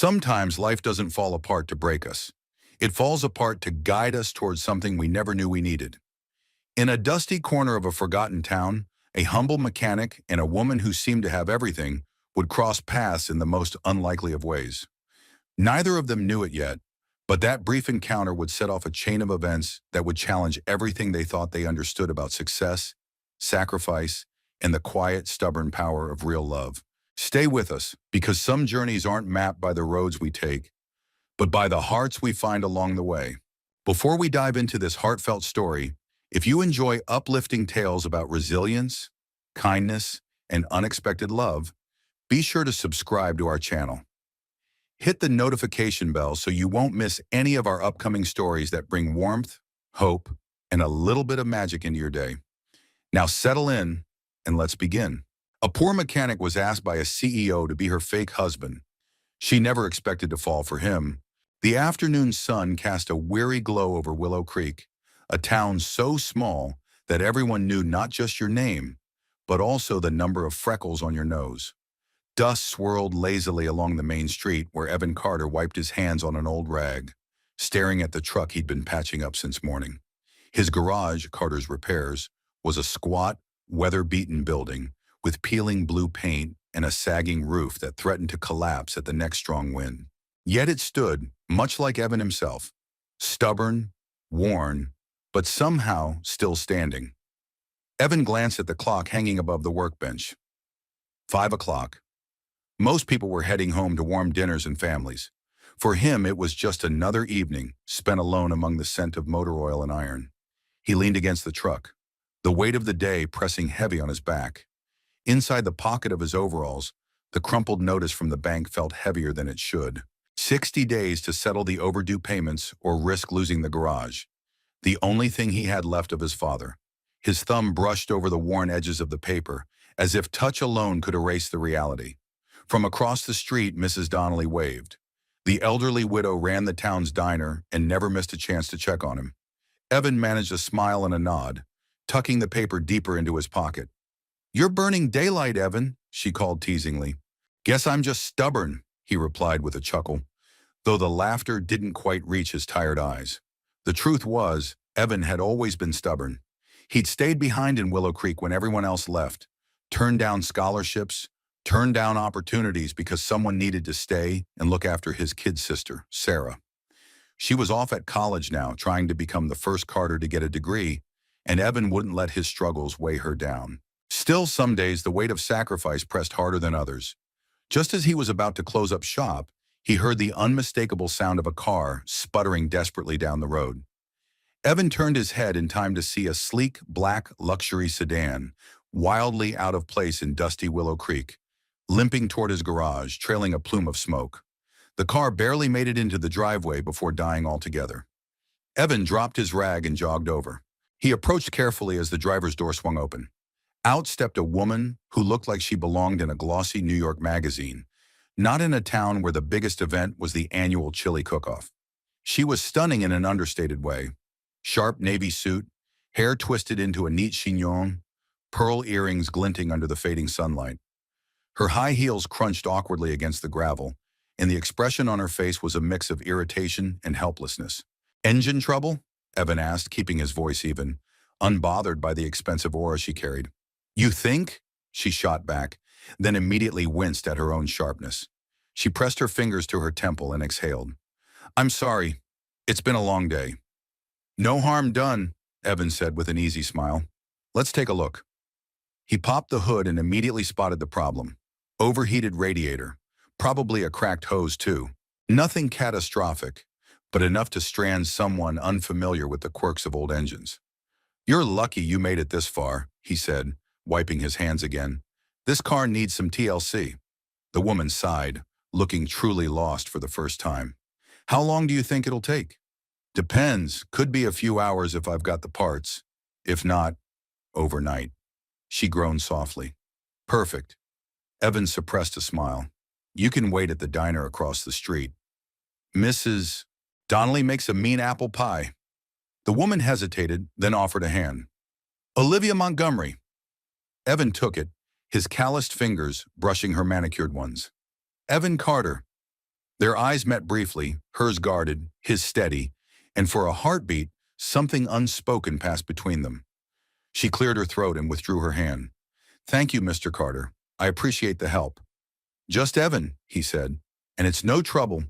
Sometimes life doesn't fall apart to break us. It falls apart to guide us towards something we never knew we needed. In a dusty corner of a forgotten town, a humble mechanic and a woman who seemed to have everything would cross paths in the most unlikely of ways. Neither of them knew it yet, but that brief encounter would set off a chain of events that would challenge everything they thought they understood about success, sacrifice, and the quiet, stubborn power of real love. Stay with us, because some journeys aren't mapped by the roads we take, but by the hearts we find along the way. Before we dive into this heartfelt story, if you enjoy uplifting tales about resilience, kindness, and unexpected love, be sure to subscribe to our channel. Hit the notification bell so you won't miss any of our upcoming stories that bring warmth, hope, and a little bit of magic into your day. Now settle in and let's begin. A poor mechanic was asked by a CEO to be her fake husband. She never expected to fall for him. The afternoon sun cast a weary glow over Willow Creek, a town so small that everyone knew not just your name, but also the number of freckles on your nose. Dust swirled lazily along the main street where Evan Carter wiped his hands on an old rag, staring at the truck he'd been patching up since morning. His garage, Carter's Repairs, was a squat, weather-beaten building with peeling blue paint and a sagging roof that threatened to collapse at the next strong wind. Yet it stood, much like Evan himself, stubborn, worn, but somehow still standing. Evan glanced at the clock hanging above the workbench. 5 o'clock. Most people were heading home to warm dinners and families. For him, it was just another evening spent alone among the scent of motor oil and iron. He leaned against the truck, the weight of the day pressing heavy on his back. Inside the pocket of his overalls, the crumpled notice from the bank felt heavier than it should. 60 days to settle the overdue payments or risk losing the garage. The only thing he had left of his father. His thumb brushed over the worn edges of the paper, as if touch alone could erase the reality. From across the street, Mrs. Donnelly waved. The elderly widow ran the town's diner and never missed a chance to check on him. Evan managed a smile and a nod, tucking the paper deeper into his pocket. "You're burning daylight, Evan," she called teasingly. "Guess I'm just stubborn," he replied with a chuckle, though the laughter didn't quite reach his tired eyes. The truth was, Evan had always been stubborn. He'd stayed behind in Willow Creek when everyone else left, turned down scholarships, turned down opportunities because someone needed to stay and look after his kid sister, Sarah. She was off at college now, trying to become the first Carter to get a degree, and Evan wouldn't let his struggles weigh her down. Still, some days the weight of sacrifice pressed harder than others. Just as he was about to close up shop, he heard the unmistakable sound of a car sputtering desperately down the road. Evan turned his head in time to see a sleek, black luxury sedan, wildly out of place in dusty Willow Creek, limping toward his garage, trailing a plume of smoke. The car barely made it into the driveway before dying altogether. Evan dropped his rag and jogged over. He approached carefully as the driver's door swung open. Out stepped a woman who looked like she belonged in a glossy New York magazine, not in a town where the biggest event was the annual chili cook-off. She was stunning in an understated way. Sharp navy suit, hair twisted into a neat chignon, pearl earrings glinting under the fading sunlight. Her high heels crunched awkwardly against the gravel, and the expression on her face was a mix of irritation and helplessness. "Engine trouble?" Evan asked, keeping his voice even, unbothered by the expensive aura she carried. "You think?" she shot back, then immediately winced at her own sharpness. She pressed her fingers to her temple and exhaled. "I'm sorry. It's been a long day." "No harm done," Evan said with an easy smile. "Let's take a look." He popped the hood and immediately spotted the problem. Overheated radiator. Probably a cracked hose too. Nothing catastrophic, but enough to strand someone unfamiliar with the quirks of old engines. "You're lucky you made it this far," he said, wiping his hands again. "This car needs some TLC." The woman sighed, looking truly lost for the first time. "How long do you think it'll take?" "Depends. Could be a few hours if I've got the parts. If not, overnight." She groaned softly. "Perfect." Evan suppressed a smile. "You can wait at the diner across the street. Mrs. Donnelly makes a mean apple pie." The woman hesitated, then offered a hand. "Olivia Montgomery." Evan took it, his calloused fingers brushing her manicured ones. "Evan Carter." Their eyes met briefly, hers guarded, his steady, and for a heartbeat, something unspoken passed between them. She cleared her throat and withdrew her hand. "Thank you, Mr. Carter. I appreciate the help." "Just Evan," he said, "and it's no trouble.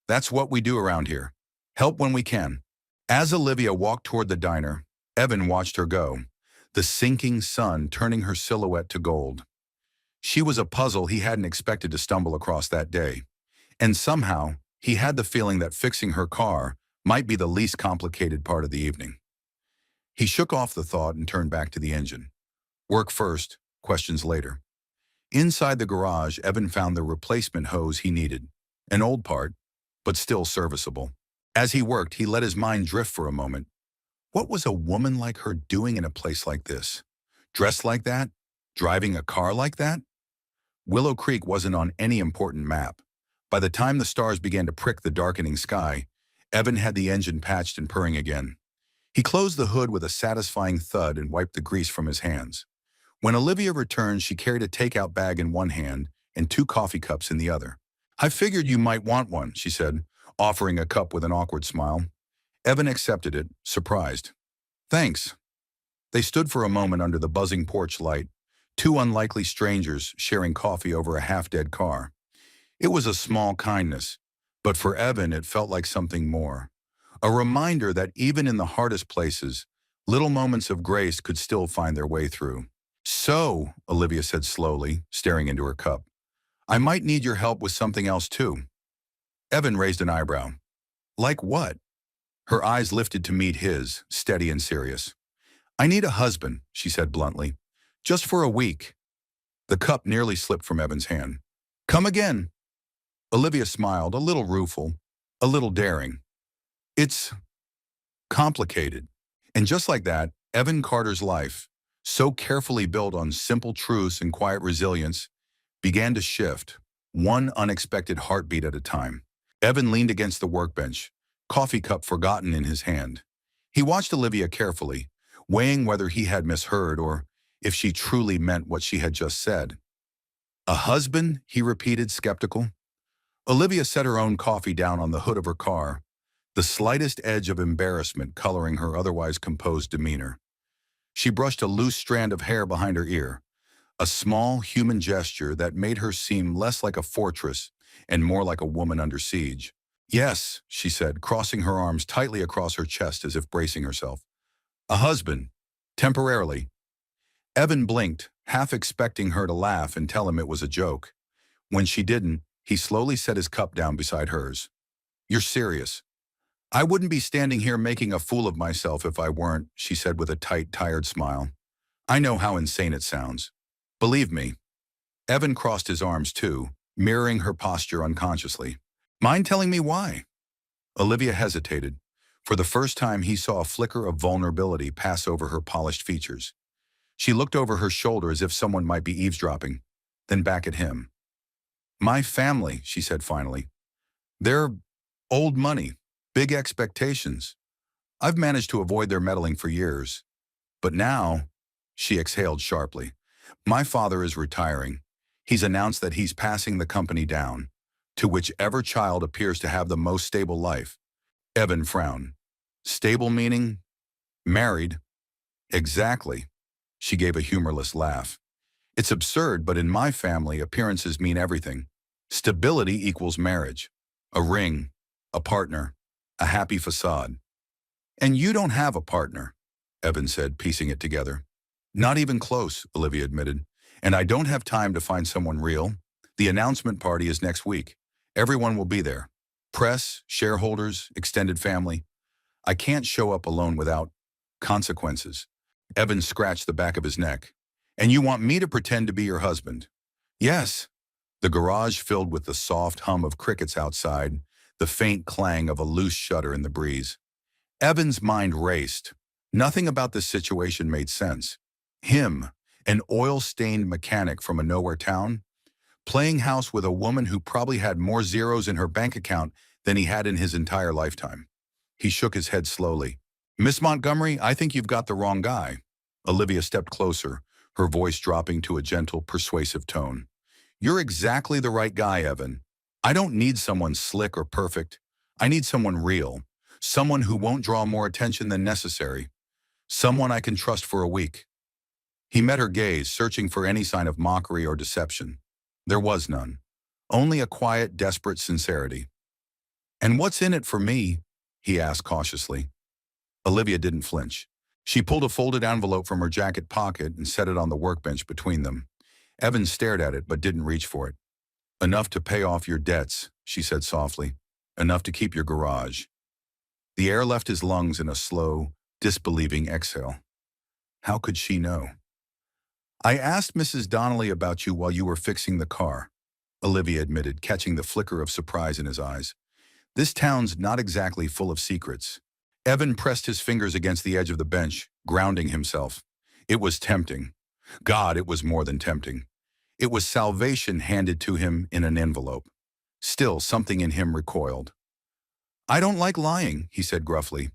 That's what we do around here. Help when we can." As Olivia walked toward the diner, Evan watched her go, the sinking sun turning her silhouette to gold. She was a puzzle he hadn't expected to stumble across that day, and somehow he had the feeling that fixing her car might be the least complicated part of the evening. He shook off the thought and turned back to the engine. Work first, questions later. Inside the garage, Evan found the replacement hose he needed, an old part, but still serviceable. As he worked, he let his mind drift for a moment. What was a woman like her doing in a place like this? Dressed like that? Driving a car like that? Willow Creek wasn't on any important map. By the time the stars began to prick the darkening sky, Evan had the engine patched and purring again. He closed the hood with a satisfying thud and wiped the grease from his hands. When Olivia returned, she carried a takeout bag in one hand and 2 coffee cups in the other. "I figured you might want one," she said, offering a cup with an awkward smile. Evan accepted it, surprised. "Thanks." They stood for a moment under the buzzing porch light, 2 unlikely strangers sharing coffee over a half-dead car. It was a small kindness, but for Evan it felt like something more. A reminder that even in the hardest places, little moments of grace could still find their way through. "So," Olivia said slowly, staring into her cup, "I might need your help with something else too." Evan raised an eyebrow. "Like what?" Her eyes lifted to meet his, steady and serious. "I need a husband," she said bluntly. "Just for a week." The cup nearly slipped from Evan's hand. "Come again." Olivia smiled, a little rueful, a little daring. "It's complicated." And just like that, Evan Carter's life, so carefully built on simple truths and quiet resilience, began to shift, one unexpected heartbeat at a time. Evan leaned against the workbench, coffee cup forgotten in his hand. He watched Olivia carefully, weighing whether he had misheard or if she truly meant what she had just said. "A husband?" he repeated, skeptical. Olivia set her own coffee down on the hood of her car, the slightest edge of embarrassment coloring her otherwise composed demeanor. She brushed a loose strand of hair behind her ear, a small human gesture that made her seem less like a fortress and more like a woman under siege. "Yes," she said, crossing her arms tightly across her chest as if bracing herself. "A husband. Temporarily." Evan blinked, half expecting her to laugh and tell him it was a joke. When she didn't, he slowly set his cup down beside hers. "You're serious?" "I wouldn't be standing here making a fool of myself if I weren't," she said with a tight, tired smile. "I know how insane it sounds. Believe me." Evan crossed his arms too, mirroring her posture unconsciously. "Mind telling me why?" Olivia hesitated. For the first time, he saw a flicker of vulnerability pass over her polished features. She looked over her shoulder as if someone might be eavesdropping, then back at him. "My family," she said finally. "They're old money, big expectations. I've managed to avoid their meddling for years. But now," she exhaled sharply, "my father is retiring. He's announced that he's passing the company down to whichever child appears to have the most stable life." Evan frowned. "Stable meaning? Married?" "Exactly." She gave a humorless laugh. "It's absurd, but in my family, appearances mean everything. Stability equals marriage. A ring, a partner, a happy facade." "And you don't have a partner," Evan said, piecing it together. "Not even close," Olivia admitted. "And I don't have time to find someone real. The announcement party is next week. Everyone will be there. Press, shareholders, extended family. I can't show up alone without consequences." Evan scratched the back of his neck. "And you want me to pretend to be your husband?" "Yes." The garage filled with the soft hum of crickets outside, the faint clang of a loose shutter in the breeze. Evan's mind raced. Nothing about this situation made sense. Him, an oil-stained mechanic from a nowhere town, playing house with a woman who probably had more zeros in her bank account than he had in his entire lifetime. He shook his head slowly. "Miss Montgomery, I think you've got the wrong guy." Olivia stepped closer, her voice dropping to a gentle, persuasive tone. "You're exactly the right guy, Evan. I don't need someone slick or perfect. I need someone real. Someone who won't draw more attention than necessary. Someone I can trust for a week. He met her gaze, searching for any sign of mockery or deception. There was none. Only a quiet, desperate sincerity. "And what's in it for me?" he asked cautiously. Olivia didn't flinch. She pulled a folded envelope from her jacket pocket and set it on the workbench between them. Evan stared at it but didn't reach for it. "Enough to pay off your debts," she said softly. "Enough to keep your garage." The air left his lungs in a slow, disbelieving exhale. How could she know? "I asked Mrs. Donnelly about you while you were fixing the car," Olivia admitted, catching the flicker of surprise in his eyes. "This town's not exactly full of secrets." Evan pressed his fingers against the edge of the bench, grounding himself. It was tempting. God, it was more than tempting. It was salvation handed to him in an envelope. Still, something in him recoiled. "I don't like lying," he said gruffly.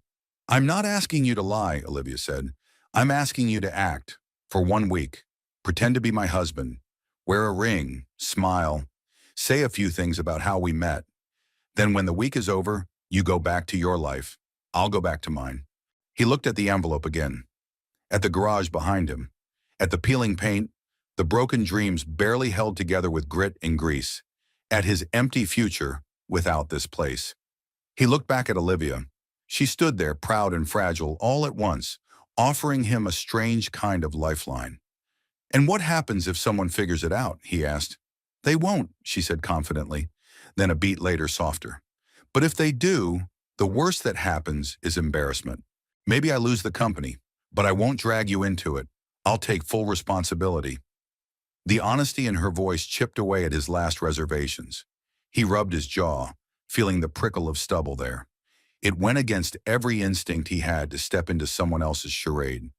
"I'm not asking you to lie," Olivia said. "I'm asking you to act. For 1 week. Pretend to be my husband. Wear a ring. Smile. Say a few things about how we met. Then when the week is over, you go back to your life. I'll go back to mine." He looked at the envelope again. At the garage behind him. At the peeling paint, the broken dreams barely held together with grit and grease. At his empty future without this place. He looked back at Olivia. She stood there, proud and fragile, all at once, offering him a strange kind of lifeline. "And what happens if someone figures it out?" he asked. "They won't," she said confidently, then a beat later softer. "But if they do, the worst that happens is embarrassment. Maybe I lose the company, but I won't drag you into it. I'll take full responsibility." The honesty in her voice chipped away at his last reservations. He rubbed his jaw, feeling the prickle of stubble there. It went against every instinct he had to step into someone else's charade.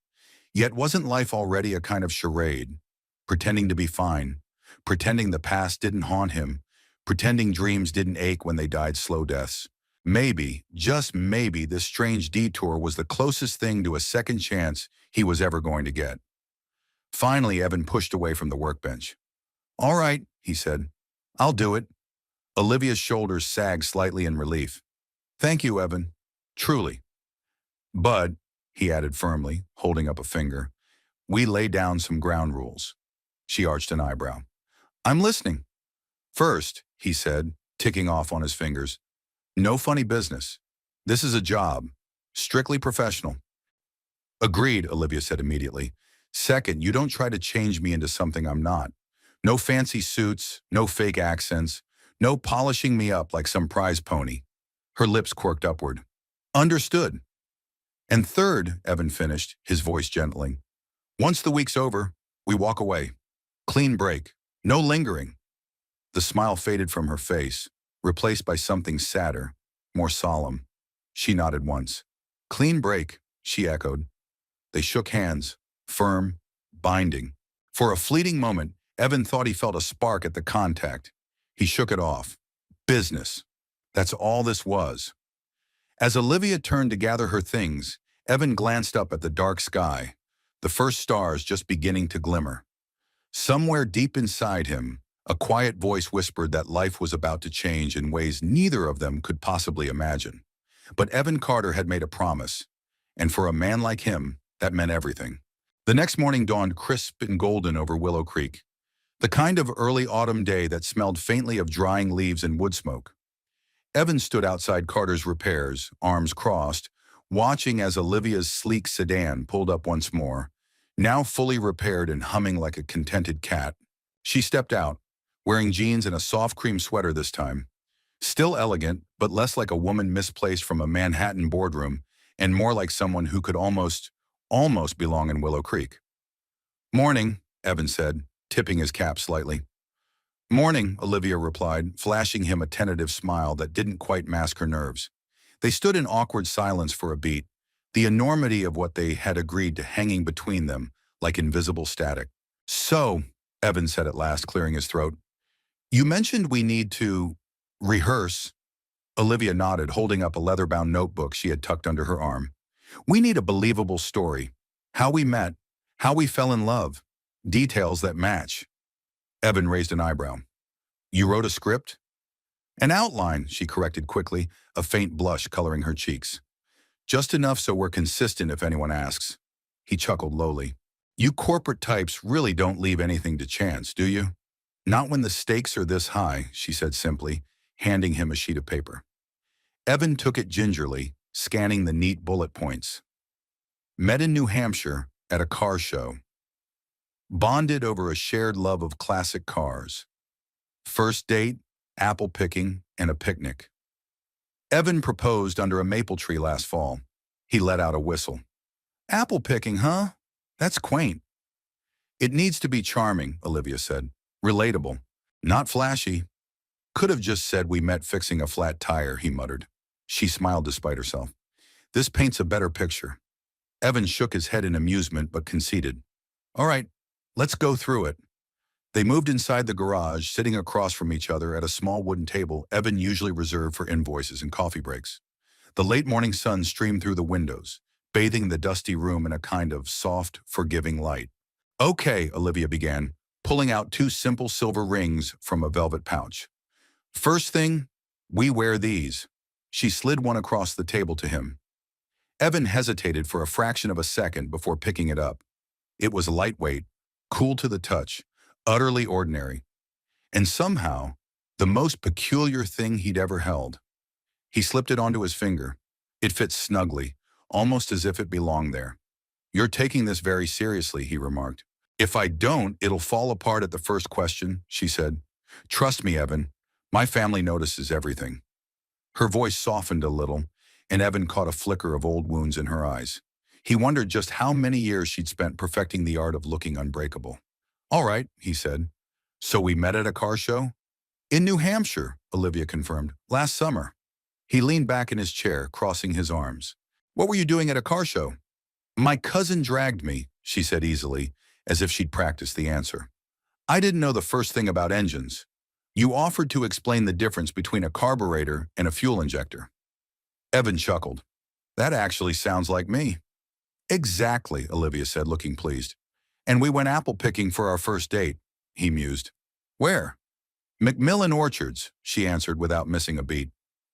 Yet wasn't life already a kind of charade? Pretending to be fine, pretending the past didn't haunt him, pretending dreams didn't ache when they died slow deaths. Maybe, just maybe, this strange detour was the closest thing to a second chance he was ever going to get. Finally, Evan pushed away from the workbench. "All right," he said. "I'll do it." Olivia's shoulders sagged slightly in relief. "Thank you, Evan. Truly. But," he added firmly, holding up a finger, "we lay down some ground rules." She arched an eyebrow. "I'm listening." "First," he said, ticking off on his fingers, "no funny business. This is a job. Strictly professional." "Agreed," Olivia said immediately. "Second, you don't try to change me into something I'm not. No fancy suits, no fake accents, no polishing me up like some prize pony." Her lips quirked upward. "Understood." "And third," Evan finished, his voice gentling, "once the week's over, we walk away. Clean break. No lingering." The smile faded from her face, replaced by something sadder, more solemn. She nodded once. "Clean break," she echoed. They shook hands, firm, binding. For a fleeting moment, Evan thought he felt a spark at the contact. He shook it off. Business. That's all this was. As Olivia turned to gather her things, Evan glanced up at the dark sky, the first stars just beginning to glimmer. Somewhere deep inside him, a quiet voice whispered that life was about to change in ways neither of them could possibly imagine. But Evan Carter had made a promise, and for a man like him, that meant everything. The next morning dawned crisp and golden over Willow Creek, the kind of early autumn day that smelled faintly of drying leaves and wood smoke. Evan stood outside Carter's repairs, arms crossed, watching as Olivia's sleek sedan pulled up once more, now fully repaired and humming like a contented cat. She stepped out, wearing jeans and a soft cream sweater this time. Still elegant, but less like a woman misplaced from a Manhattan boardroom, and more like someone who could almost belong in Willow Creek. "Morning," Evan said, tipping his cap slightly. "Morning," Olivia replied, flashing him a tentative smile that didn't quite mask her nerves. They stood in awkward silence for a beat, the enormity of what they had agreed to hanging between them like invisible static. "So," Evan said at last, clearing his throat, "you mentioned we need to rehearse." Olivia nodded, holding up a leather-bound notebook she had tucked under her arm. "We need a believable story. How we met, how we fell in love, details that match." Evan raised an eyebrow. "You wrote a script?" An outline, she corrected quickly, a faint blush coloring her cheeks. Just enough so we're consistent if anyone asks. He chuckled lowly. You corporate types really don't leave anything to chance, do you? Not when the stakes are this high, she said simply, handing him a sheet of paper. Evan took it gingerly, scanning the neat bullet points. Met in New Hampshire at a car show. Bonded over a shared love of classic cars. First date, apple picking, and a picnic. Evan proposed under a maple tree last fall. He let out a whistle. Apple picking, huh? That's quaint. It needs to be charming, Olivia said. Relatable. Not flashy. Could have just said we met fixing a flat tire, he muttered. She smiled despite herself. This paints a better picture. Evan shook his head in amusement but conceded. All right, let's go through it. They moved inside the garage, sitting across from each other at a small wooden table Evan usually reserved for invoices and coffee breaks. The late morning sun streamed through the windows, bathing the dusty room in a kind of soft, forgiving light. Okay, Olivia began, pulling out two simple silver rings from a velvet pouch. First thing, we wear these. She slid one across the table to him. Evan hesitated for a fraction of a second before picking it up. It was lightweight, cool to the touch, utterly ordinary, and somehow the most peculiar thing he'd ever held. He slipped it onto his finger. It fit snugly, almost as if it belonged there. You're taking this very seriously, he remarked. If I don't, it'll fall apart at the first question, she said. Trust me, Evan. My family notices everything. Her voice softened a little, and Evan caught a flicker of old wounds in her eyes. He wondered just how many years she'd spent perfecting the art of looking unbreakable. All right, he said. So we met at a car show? In New Hampshire, Olivia confirmed, last summer. He leaned back in his chair, crossing his arms. What were you doing at a car show? My cousin dragged me, she said easily, as if she'd practiced the answer. I didn't know the first thing about engines. You offered to explain the difference between a carburetor and a fuel injector. Evan chuckled. That actually sounds like me. Exactly, Olivia said, looking pleased. And we went apple picking for our first date, he mused. Where? Macmillan Orchards, she answered without missing a beat.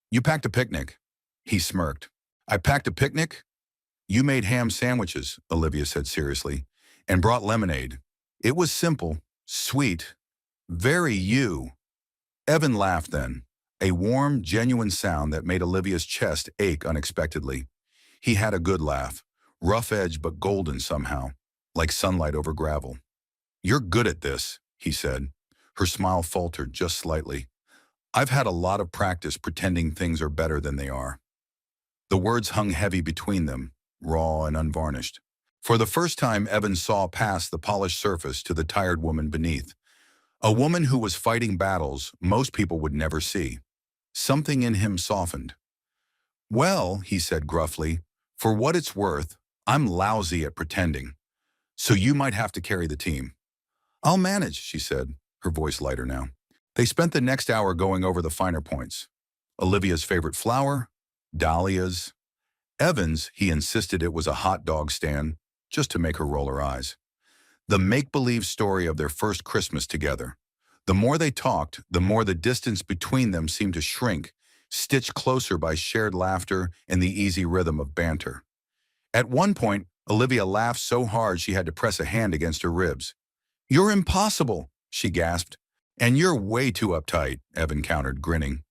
You packed a picnic. He smirked. I packed a picnic? You made ham sandwiches, Olivia said seriously, and brought lemonade. It was simple, sweet, very you. Evan laughed then, a warm, genuine sound that made Olivia's chest ache unexpectedly. He had a good laugh, rough edged but golden somehow, like sunlight over gravel. You're good at this, he said. Her smile faltered just slightly. I've had a lot of practice pretending things are better than they are. The words hung heavy between them, raw and unvarnished. For the first time, Evan saw past the polished surface to the tired woman beneath. A woman who was fighting battles most people would never see. Something in him softened. Well, he said gruffly, for what it's worth, I'm lousy at pretending. So you might have to carry the team. I'll manage, she said, her voice lighter now. They spent the next hour going over the finer points. Olivia's favorite flower, dahlias. Evan's, he insisted it was a hot dog stand, just to make her roll her eyes. The make-believe story of their first Christmas together. The more they talked, the more the distance between them seemed to shrink, stitched closer by shared laughter and the easy rhythm of banter. At one point, Olivia laughed so hard she had to press a hand against her ribs. You're impossible, she gasped. And you're way too uptight, Evan countered, grinning.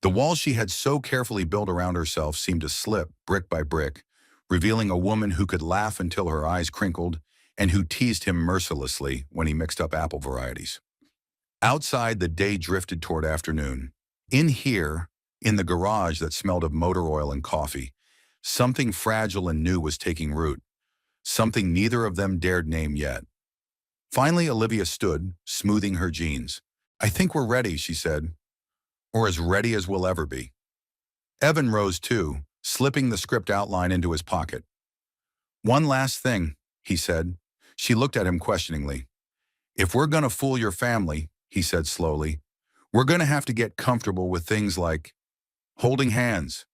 The walls she had so carefully built around herself seemed to slip, brick by brick, revealing a woman who could laugh until her eyes crinkled and who teased him mercilessly when he mixed up apple varieties. Outside, the day drifted toward afternoon. In here, in the garage that smelled of motor oil and coffee, something fragile and new was taking root, something neither of them dared name yet. Finally, Olivia stood, smoothing her jeans. I think we're ready, she said, or as ready as we'll ever be. Evan rose too, slipping the script outline into his pocket. One last thing, he said. She looked at him questioningly. If we're going to fool your family, he said slowly, we're going to have to get comfortable with things like holding hands,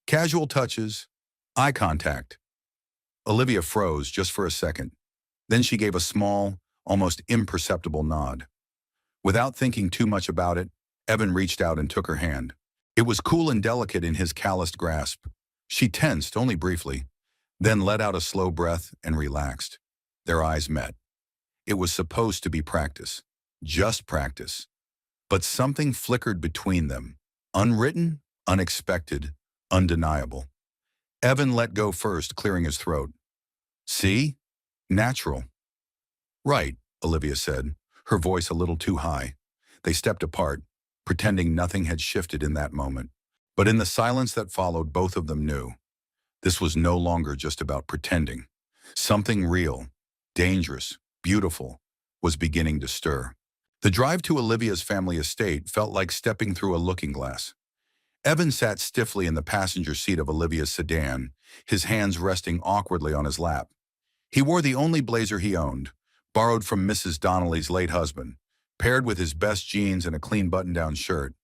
casual touches, eye contact. Olivia froze just for a second. Then she gave a small, almost imperceptible nod. Without thinking too much about it, Evan reached out and took her hand. It was cool and delicate in his calloused grasp. She tensed, only briefly, then let out a slow breath and relaxed. Their eyes met. It was supposed to be practice. Just practice. But something flickered between them. Unwritten, unexpected, undeniable. Evan let go first, clearing his throat. See? Natural. Right, Olivia said, her voice a little too high. They stepped apart, pretending nothing had shifted in that moment. But in the silence that followed, both of them knew. This was no longer just about pretending. Something real, dangerous, beautiful, was beginning to stir. The drive to Olivia's family estate felt like stepping through a looking glass. Evan sat stiffly in the passenger seat of Olivia's sedan, his hands resting awkwardly on his lap. He wore the only blazer he owned, borrowed from Mrs. Donnelly's late husband, paired with his best jeans and a clean button-down shirt.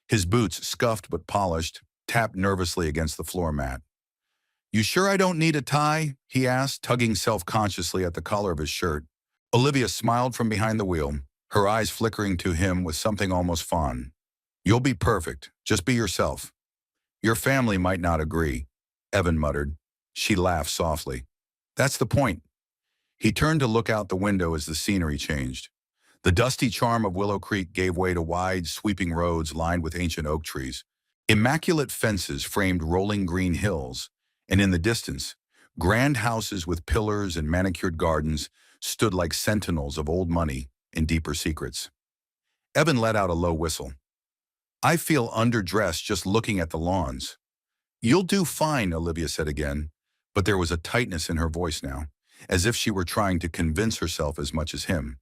His boots, scuffed but polished, tapped nervously against the floor mat. "You sure I don't need a tie?" he asked, tugging self-consciously at the collar of his shirt. Olivia smiled from behind the wheel, her eyes flickering to him with something almost fond. "You'll be perfect. Just be yourself." "Your family might not agree," Evan muttered. She laughed softly. "That's the point." He turned to look out the window as the scenery changed. The dusty charm of Willow Creek gave way to wide, sweeping roads lined with ancient oak trees. Immaculate fences framed rolling green hills, and in the distance, grand houses with pillars and manicured gardens stood like sentinels of old money and deeper secrets. Evan let out a low whistle. "I feel underdressed just looking at the lawns." "You'll do fine," Olivia said again, but there was a tightness in her voice now, as if she were trying to convince herself as much as him.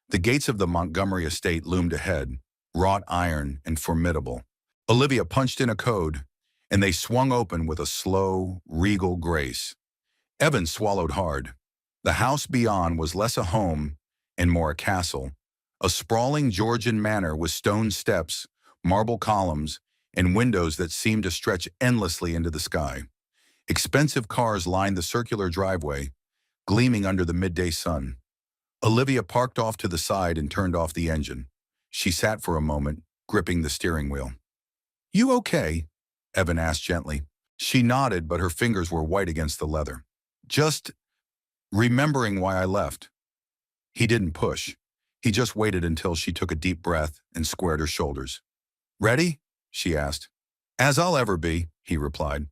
The gates of the Montgomery estate loomed ahead, wrought iron and formidable. Olivia punched in a code, and they swung open with a slow, regal grace. Evan swallowed hard. The house beyond was less a home and more a castle, a sprawling Georgian manor with stone steps, marble columns, and windows that seemed to stretch endlessly into the sky. Expensive cars lined the circular driveway, gleaming under the midday sun. Olivia parked off to the side and turned off the engine. She sat for a moment, gripping the steering wheel. "You okay?" Evan asked gently. She nodded, but her fingers were white against the leather. "Just remembering why I left." He didn't push. He just waited until she took a deep breath and squared her shoulders. "Ready?" she asked. "As I'll ever be," he replied.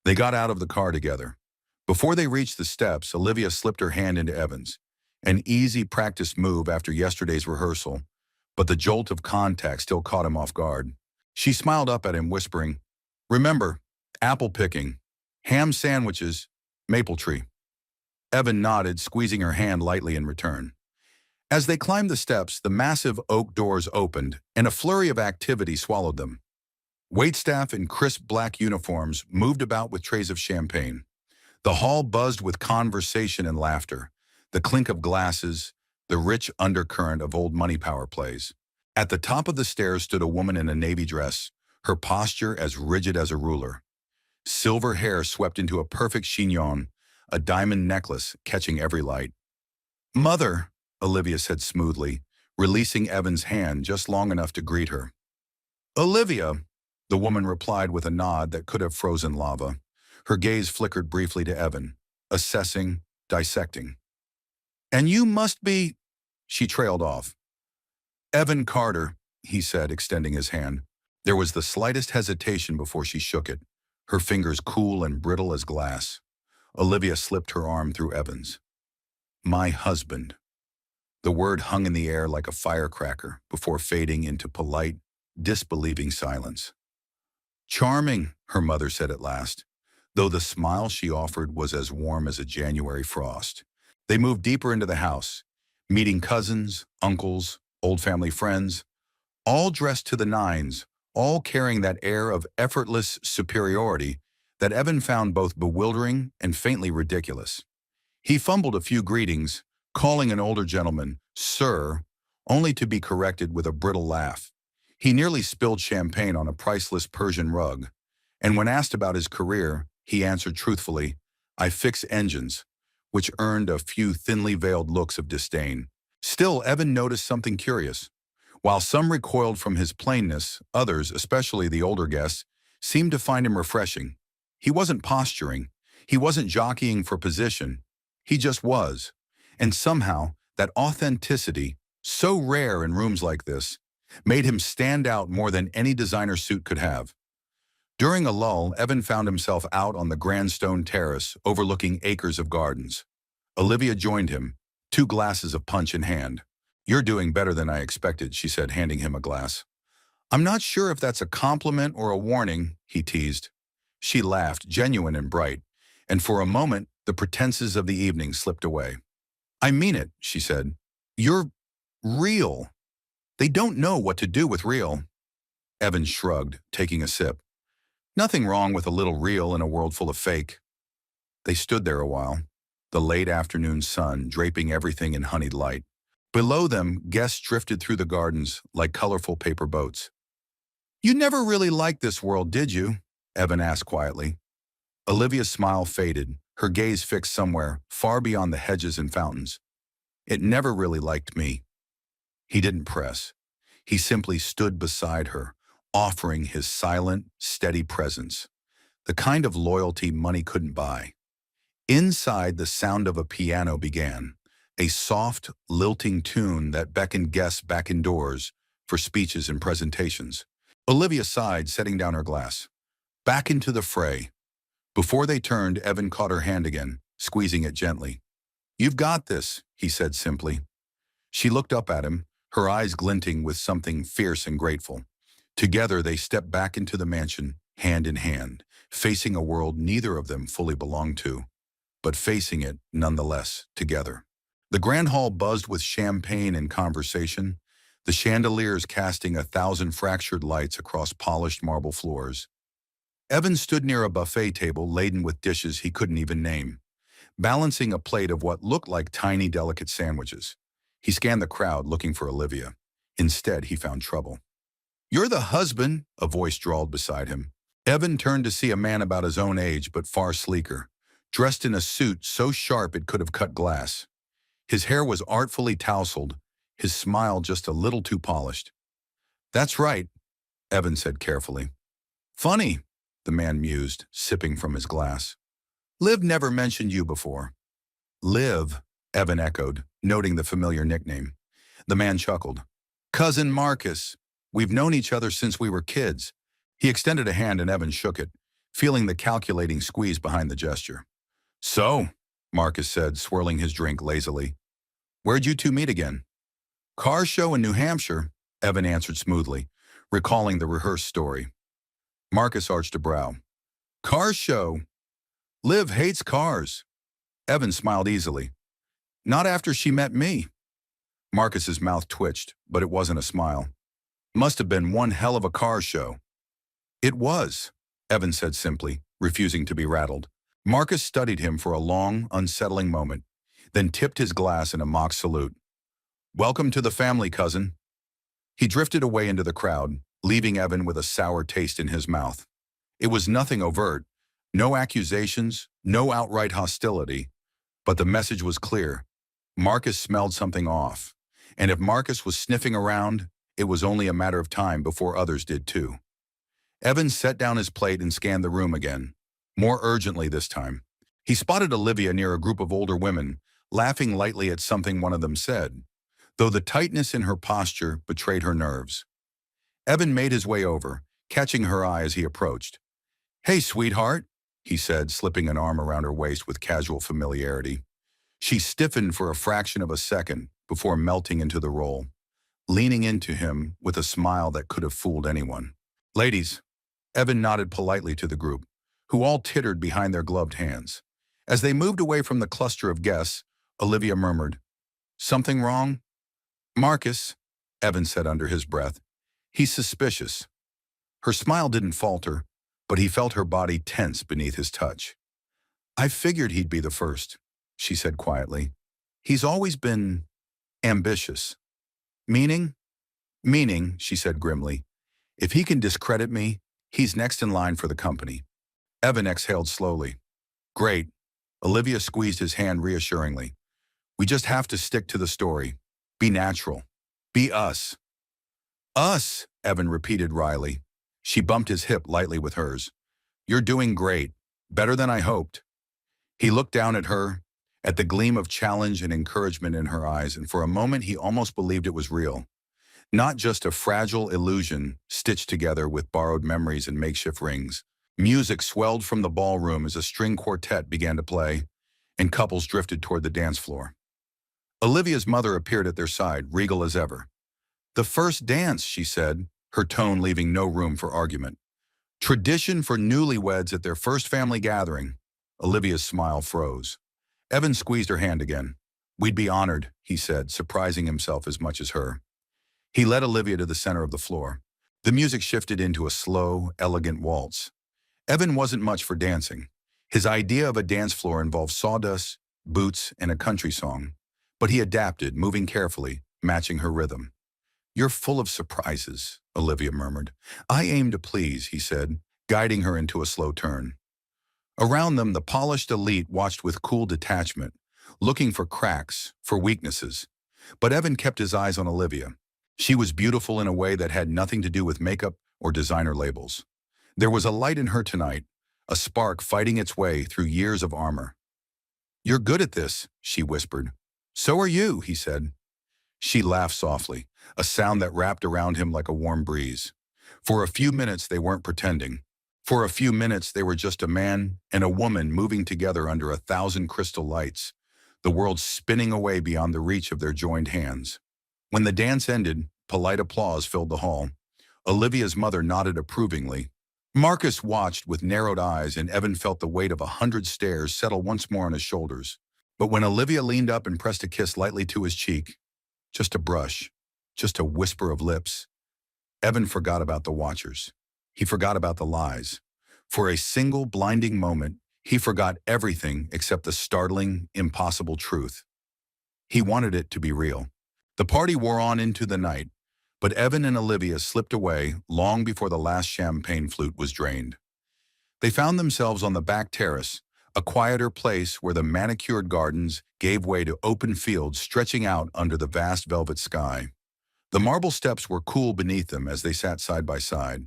They got out of the car together. Before they reached the steps, Olivia slipped her hand into Evan's. An easy practice move after yesterday's rehearsal, but the jolt of contact still caught him off guard. She smiled up at him, whispering, "Remember, apple picking, ham sandwiches, maple tree." Evan nodded, squeezing her hand lightly in return. As they climbed the steps, the massive oak doors opened, and a flurry of activity swallowed them. Waitstaff in crisp black uniforms moved about with trays of champagne. The hall buzzed with conversation and laughter, the clink of glasses, the rich undercurrent of old money power plays. At the top of the stairs stood a woman in a navy dress, her posture as rigid as a ruler. Silver hair swept into a perfect chignon, a diamond necklace catching every light. "Mother," Olivia said smoothly, releasing Evan's hand just long enough to greet her. "Olivia," the woman replied with a nod that could have frozen lava. Her gaze flickered briefly to Evan, assessing, dissecting. "And you must be—" She trailed off. "Evan Carter," he said, extending his hand. There was the slightest hesitation before she shook it, her fingers cool and brittle as glass. Olivia slipped her arm through Evan's. "My husband." The word hung in the air like a firecracker before fading into polite, disbelieving silence. "Charming," her mother said at last, though the smile she offered was as warm as a January frost. They moved deeper into the house, meeting cousins, uncles, old family friends, all dressed to the nines, all carrying that air of effortless superiority that Evan found both bewildering and faintly ridiculous. He fumbled a few greetings, calling an older gentleman "Sir," only to be corrected with a brittle laugh. He nearly spilled champagne on a priceless Persian rug, and when asked about his career, he answered truthfully, "I fix engines," which earned a few thinly veiled looks of disdain. Still, Evan noticed something curious. While some recoiled from his plainness, others, especially the older guests, seemed to find him refreshing. He wasn't posturing. He wasn't jockeying for position. He just was. And somehow, that authenticity, so rare in rooms like this, made him stand out more than any designer suit could have. During a lull, Evan found himself out on the grand stone terrace overlooking acres of gardens. Olivia joined him, 2 glasses of punch in hand. "You're doing better than I expected," she said, handing him a glass. "I'm not sure if that's a compliment or a warning," he teased. She laughed, genuine and bright, and for a moment, the pretenses of the evening slipped away. "I mean it," she said. "You're real. They don't know what to do with real." Evan shrugged, taking a sip. "Nothing wrong with a little real in a world full of fake." They stood there a while, the late afternoon sun draping everything in honeyed light. Below them, guests drifted through the gardens like colorful paper boats. "You never really liked this world, did you?" Evan asked quietly. Olivia's smile faded, her gaze fixed somewhere far beyond the hedges and fountains. "It never really liked me." He didn't press. He simply stood beside her, offering his silent, steady presence, the kind of loyalty money couldn't buy. Inside, the sound of a piano began, a soft, lilting tune that beckoned guests back indoors for speeches and presentations. Olivia sighed, setting down her glass. Back into the fray. Before they turned, Evan caught her hand again, squeezing it gently. "You've got this," he said simply. She looked up at him, her eyes glinting with something fierce and grateful. Together, they stepped back into the mansion, hand in hand, facing a world neither of them fully belonged to, but facing it, nonetheless, together. The grand hall buzzed with champagne and conversation, the chandeliers casting 1,000 fractured lights across polished marble floors. Evan stood near a buffet table laden with dishes he couldn't even name, balancing a plate of what looked like tiny, delicate sandwiches. He scanned the crowd, looking for Olivia. Instead, he found trouble. "You're the husband," a voice drawled beside him. Evan turned to see a man about his own age, but far sleeker, dressed in a suit so sharp it could have cut glass. His hair was artfully tousled, his smile just a little too polished. "That's right," Evan said carefully. "Funny," the man mused, sipping from his glass. "Liv never mentioned you before." "Liv," Evan echoed, noting the familiar nickname. The man chuckled. "Cousin Marcus. We've known each other since we were kids." He extended a hand and Evan shook it, feeling the calculating squeeze behind the gesture. "So," Marcus said, swirling his drink lazily. "Where'd you two meet again?" "Car show in New Hampshire," Evan answered smoothly, recalling the rehearsed story. Marcus arched a brow. "Car show? Liv hates cars." Evan smiled easily. "Not after she met me." Marcus's mouth twitched, but it wasn't a smile. "Must have been one hell of a car show." "It was," Evan said simply, refusing to be rattled. Marcus studied him for a long, unsettling moment, then tipped his glass in a mock salute. "Welcome to the family, cousin." He drifted away into the crowd, leaving Evan with a sour taste in his mouth. It was nothing overt, no accusations, no outright hostility, but the message was clear. Marcus smelled something off, and if Marcus was sniffing around, it was only a matter of time before others did too. Evan set down his plate and scanned the room again, more urgently this time. He spotted Olivia near a group of older women, laughing lightly at something one of them said, though the tightness in her posture betrayed her nerves. Evan made his way over, catching her eye as he approached. "Hey, sweetheart," he said, slipping an arm around her waist with casual familiarity. She stiffened for a fraction of a second before melting into the role, leaning into him with a smile that could have fooled anyone. "Ladies," Evan nodded politely to the group, who all tittered behind their gloved hands. As they moved away from the cluster of guests, Olivia murmured, "Something wrong?" "Marcus," Evan said under his breath. "He's suspicious." Her smile didn't falter, but he felt her body tense beneath his touch. "I figured he'd be the first," she said quietly. "He's always been ambitious." "Meaning?" "Meaning," she said grimly. "If he can discredit me, he's next in line for the company." Evan exhaled slowly. "Great." Olivia squeezed his hand reassuringly. "We just have to stick to the story. Be natural. Be us." Us, Evan repeated wryly. She bumped his hip lightly with hers. You're doing great. Better than I hoped. He looked down at her, at the gleam of challenge and encouragement in her eyes, and for a moment he almost believed it was real. Not just a fragile illusion stitched together with borrowed memories and makeshift rings. Music swelled from the ballroom as a string quartet began to play, and couples drifted toward the dance floor. Olivia's mother appeared at their side, regal as ever. The first dance, she said, her tone leaving no room for argument. Tradition for newlyweds at their first family gathering. Olivia's smile froze. Evan squeezed her hand again. We'd be honored, he said, surprising himself as much as her. He led Olivia to the center of the floor. The music shifted into a slow, elegant waltz. Evan wasn't much for dancing. His idea of a dance floor involved sawdust, boots, and a country song. But he adapted, moving carefully, matching her rhythm. You're full of surprises, Olivia murmured. I aim to please, he said, guiding her into a slow turn. Around them, the polished elite watched with cool detachment, looking for cracks, for weaknesses. But Evan kept his eyes on Olivia. She was beautiful in a way that had nothing to do with makeup or designer labels. There was a light in her tonight, a spark fighting its way through years of armor. You're good at this, she whispered. So are you, he said. She laughed softly, a sound that wrapped around him like a warm breeze. For a few minutes they weren't pretending. For a few minutes they were just a man and a woman moving together under 1,000 crystal lights, the world spinning away beyond the reach of their joined hands. When the dance ended, polite applause filled the hall. Olivia's mother nodded approvingly. Marcus watched with narrowed eyes, and Evan felt the weight of 100 stares settle once more on his shoulders. But when Olivia leaned up and pressed a kiss lightly to his cheek, just a brush, just a whisper of lips, Evan forgot about the watchers. He forgot about the lies. For a single blinding moment, he forgot everything except the startling, impossible truth. He wanted it to be real. The party wore on into the night, but Evan and Olivia slipped away long before the last champagne flute was drained. They found themselves on the back terrace, a quieter place where the manicured gardens gave way to open fields stretching out under the vast velvet sky. The marble steps were cool beneath them as they sat side by side,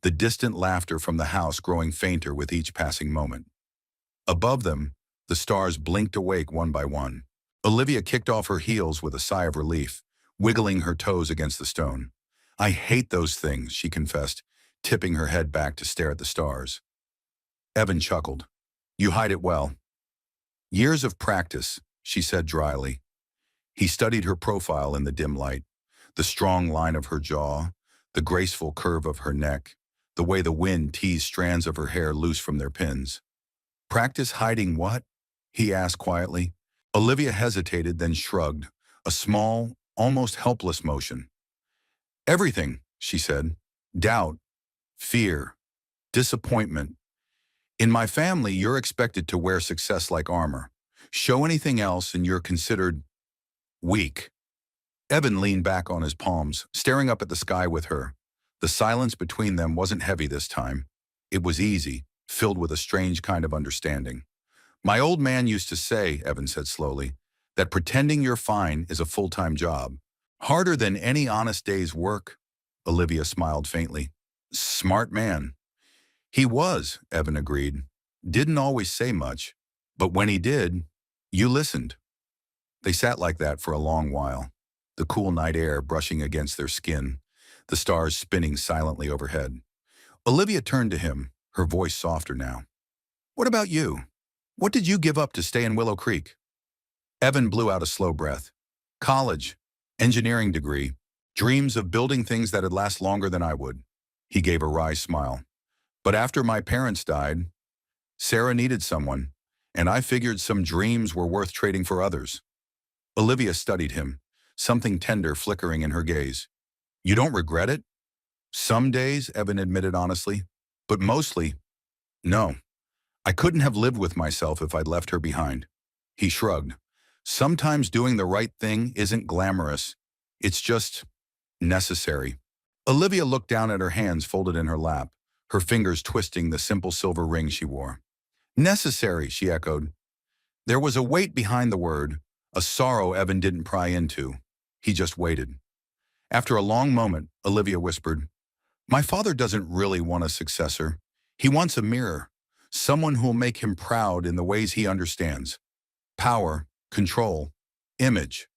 the distant laughter from the house growing fainter with each passing moment. Above them, the stars blinked awake one by one. Olivia kicked off her heels with a sigh of relief, wiggling her toes against the stone. I hate those things, she confessed, tipping her head back to stare at the stars. Evan chuckled. You hide it well. Years of practice, she said dryly. He studied her profile in the dim light, the strong line of her jaw, the graceful curve of her neck, the way the wind teased strands of her hair loose from their pins. Practice hiding what? He asked quietly. Olivia hesitated, then shrugged, a small, almost helpless motion. Everything, she said. Doubt, fear, disappointment. In my family, you're expected to wear success like armor. Show anything else and you're considered weak. Evan leaned back on his palms, staring up at the sky with her. The silence between them wasn't heavy this time. It was easy, filled with a strange kind of understanding. My old man used to say, Evan said slowly, that pretending you're fine is a full-time job. Harder than any honest day's work. Olivia smiled faintly. Smart man. He was, Evan agreed. Didn't always say much, but when he did, you listened. They sat like that for a long while, the cool night air brushing against their skin, the stars spinning silently overhead. Olivia turned to him, her voice softer now. What about you? What did you give up to stay in Willow Creek? Evan blew out a slow breath. College, engineering degree, dreams of building things that'd last longer than I would. He gave a wry smile. But after my parents died, Sarah needed someone, and I figured some dreams were worth trading for others. Olivia studied him, something tender flickering in her gaze. You don't regret it? Some days, Evan admitted honestly, but mostly, no. I couldn't have lived with myself if I'd left her behind. He shrugged. Sometimes doing the right thing isn't glamorous. It's just necessary. Olivia looked down at her hands folded in her lap, her fingers twisting the simple silver ring she wore. Necessary, she echoed. There was a weight behind the word, a sorrow Evan didn't pry into. He just waited. After a long moment, Olivia whispered, "My father doesn't really want a successor. He wants a mirror, someone who'll make him proud in the ways he understands. Power, control, image.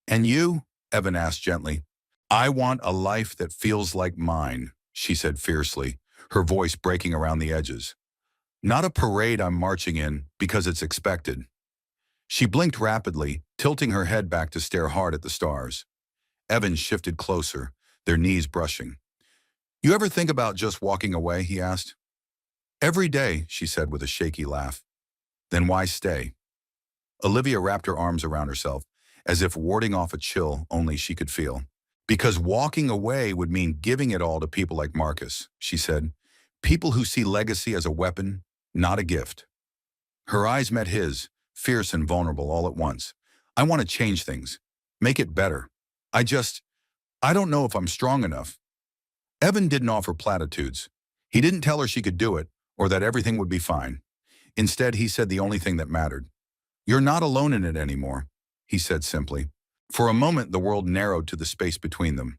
And you?" Evan asked gently. "I want a life that feels like mine," she said fiercely, her voice breaking around the edges. "Not a parade I'm marching in because it's expected." She blinked rapidly, tilting her head back to stare hard at the stars. Evan shifted closer, their knees brushing. "You ever think about just walking away?" he asked. "Every day," she said with a shaky laugh. "Then why stay?" Olivia wrapped her arms around herself, as if warding off a chill only she could feel. "Because walking away would mean giving it all to people like Marcus," she said. "People who see legacy as a weapon, not a gift." Her eyes met his, fierce and vulnerable all at once. "I want to change things. Make it better. I don't know if I'm strong enough." Evan didn't offer platitudes. He didn't tell her she could do it, or that everything would be fine. Instead, he said the only thing that mattered. "You're not alone in it anymore," he said simply. For a moment, the world narrowed to the space between them.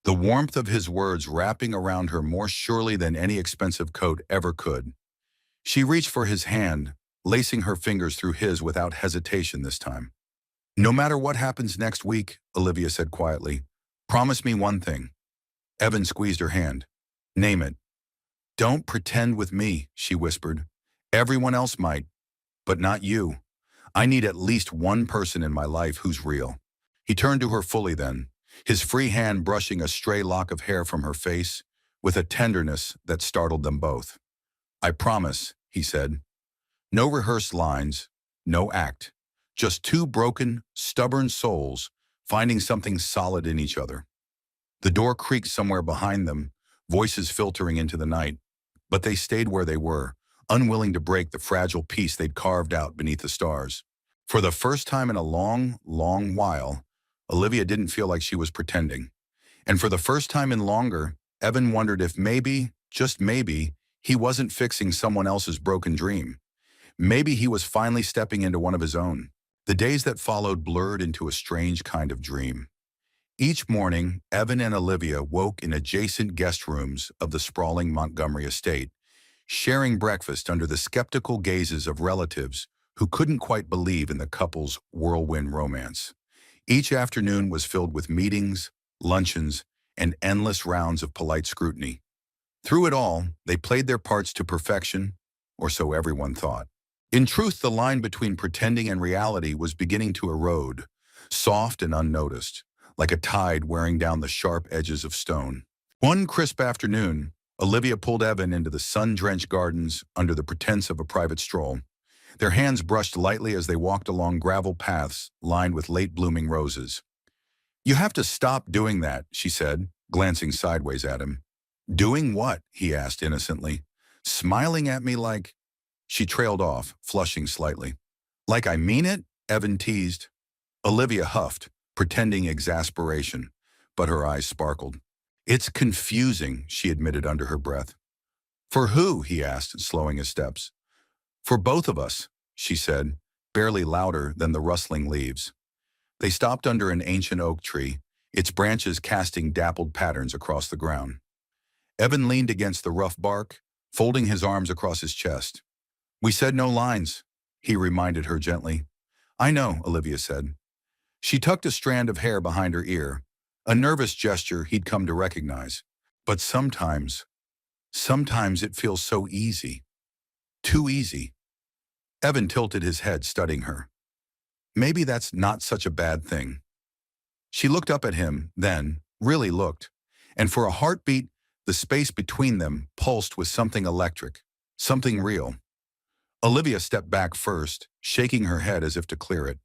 The warmth of his words wrapping around her more surely than any expensive coat ever could. She reached for his hand, lacing her fingers through his without hesitation this time. "No matter what happens next week," Olivia said quietly, "promise me one thing." Evan squeezed her hand. "Name it." "Don't pretend with me," she whispered. "Everyone else might, but not you. I need at least one person in my life who's real." He turned to her fully then, his free hand brushing a stray lock of hair from her face, with a tenderness that startled them both. "I promise," he said. No rehearsed lines, no act. Just two broken, stubborn souls finding something solid in each other. The door creaked somewhere behind them, voices filtering into the night, but they stayed where they were, unwilling to break the fragile peace they'd carved out beneath the stars. For the first time in a long, long while, Olivia didn't feel like she was pretending. And for the first time in longer, Evan wondered if maybe, just maybe, he wasn't fixing someone else's broken dream. Maybe he was finally stepping into one of his own. The days that followed blurred into a strange kind of dream. Each morning, Evan and Olivia woke in adjacent guest rooms of the sprawling Montgomery estate, sharing breakfast under the skeptical gazes of relatives who couldn't quite believe in the couple's whirlwind romance. Each afternoon was filled with meetings, luncheons, and endless rounds of polite scrutiny. Through it all, they played their parts to perfection, or so everyone thought. In truth, the line between pretending and reality was beginning to erode, soft and unnoticed, like a tide wearing down the sharp edges of stone. One crisp afternoon, Olivia pulled Evan into the sun-drenched gardens under the pretense of a private stroll. Their hands brushed lightly as they walked along gravel paths lined with late-blooming roses. "You have to stop doing that," she said, glancing sideways at him. "Doing what?" he asked innocently. "Smiling at me like—" She trailed off, flushing slightly. "Like I mean it?" Evan teased. Olivia huffed, pretending exasperation, but her eyes sparkled. "It's confusing," she admitted under her breath. "For who?" he asked, slowing his steps. "For both of us," she said, barely louder than the rustling leaves. They stopped under an ancient oak tree, its branches casting dappled patterns across the ground. Evan leaned against the rough bark, folding his arms across his chest. "We said no lines," he reminded her gently. "I know," Olivia said. She tucked a strand of hair behind her ear, a nervous gesture he'd come to recognize. "But sometimes it feels so easy. Too easy." Evan tilted his head, studying her. "Maybe that's not such a bad thing." She looked up at him, then, really looked, and for a heartbeat, the space between them pulsed with something electric, something real. Olivia stepped back first, shaking her head as if to clear it.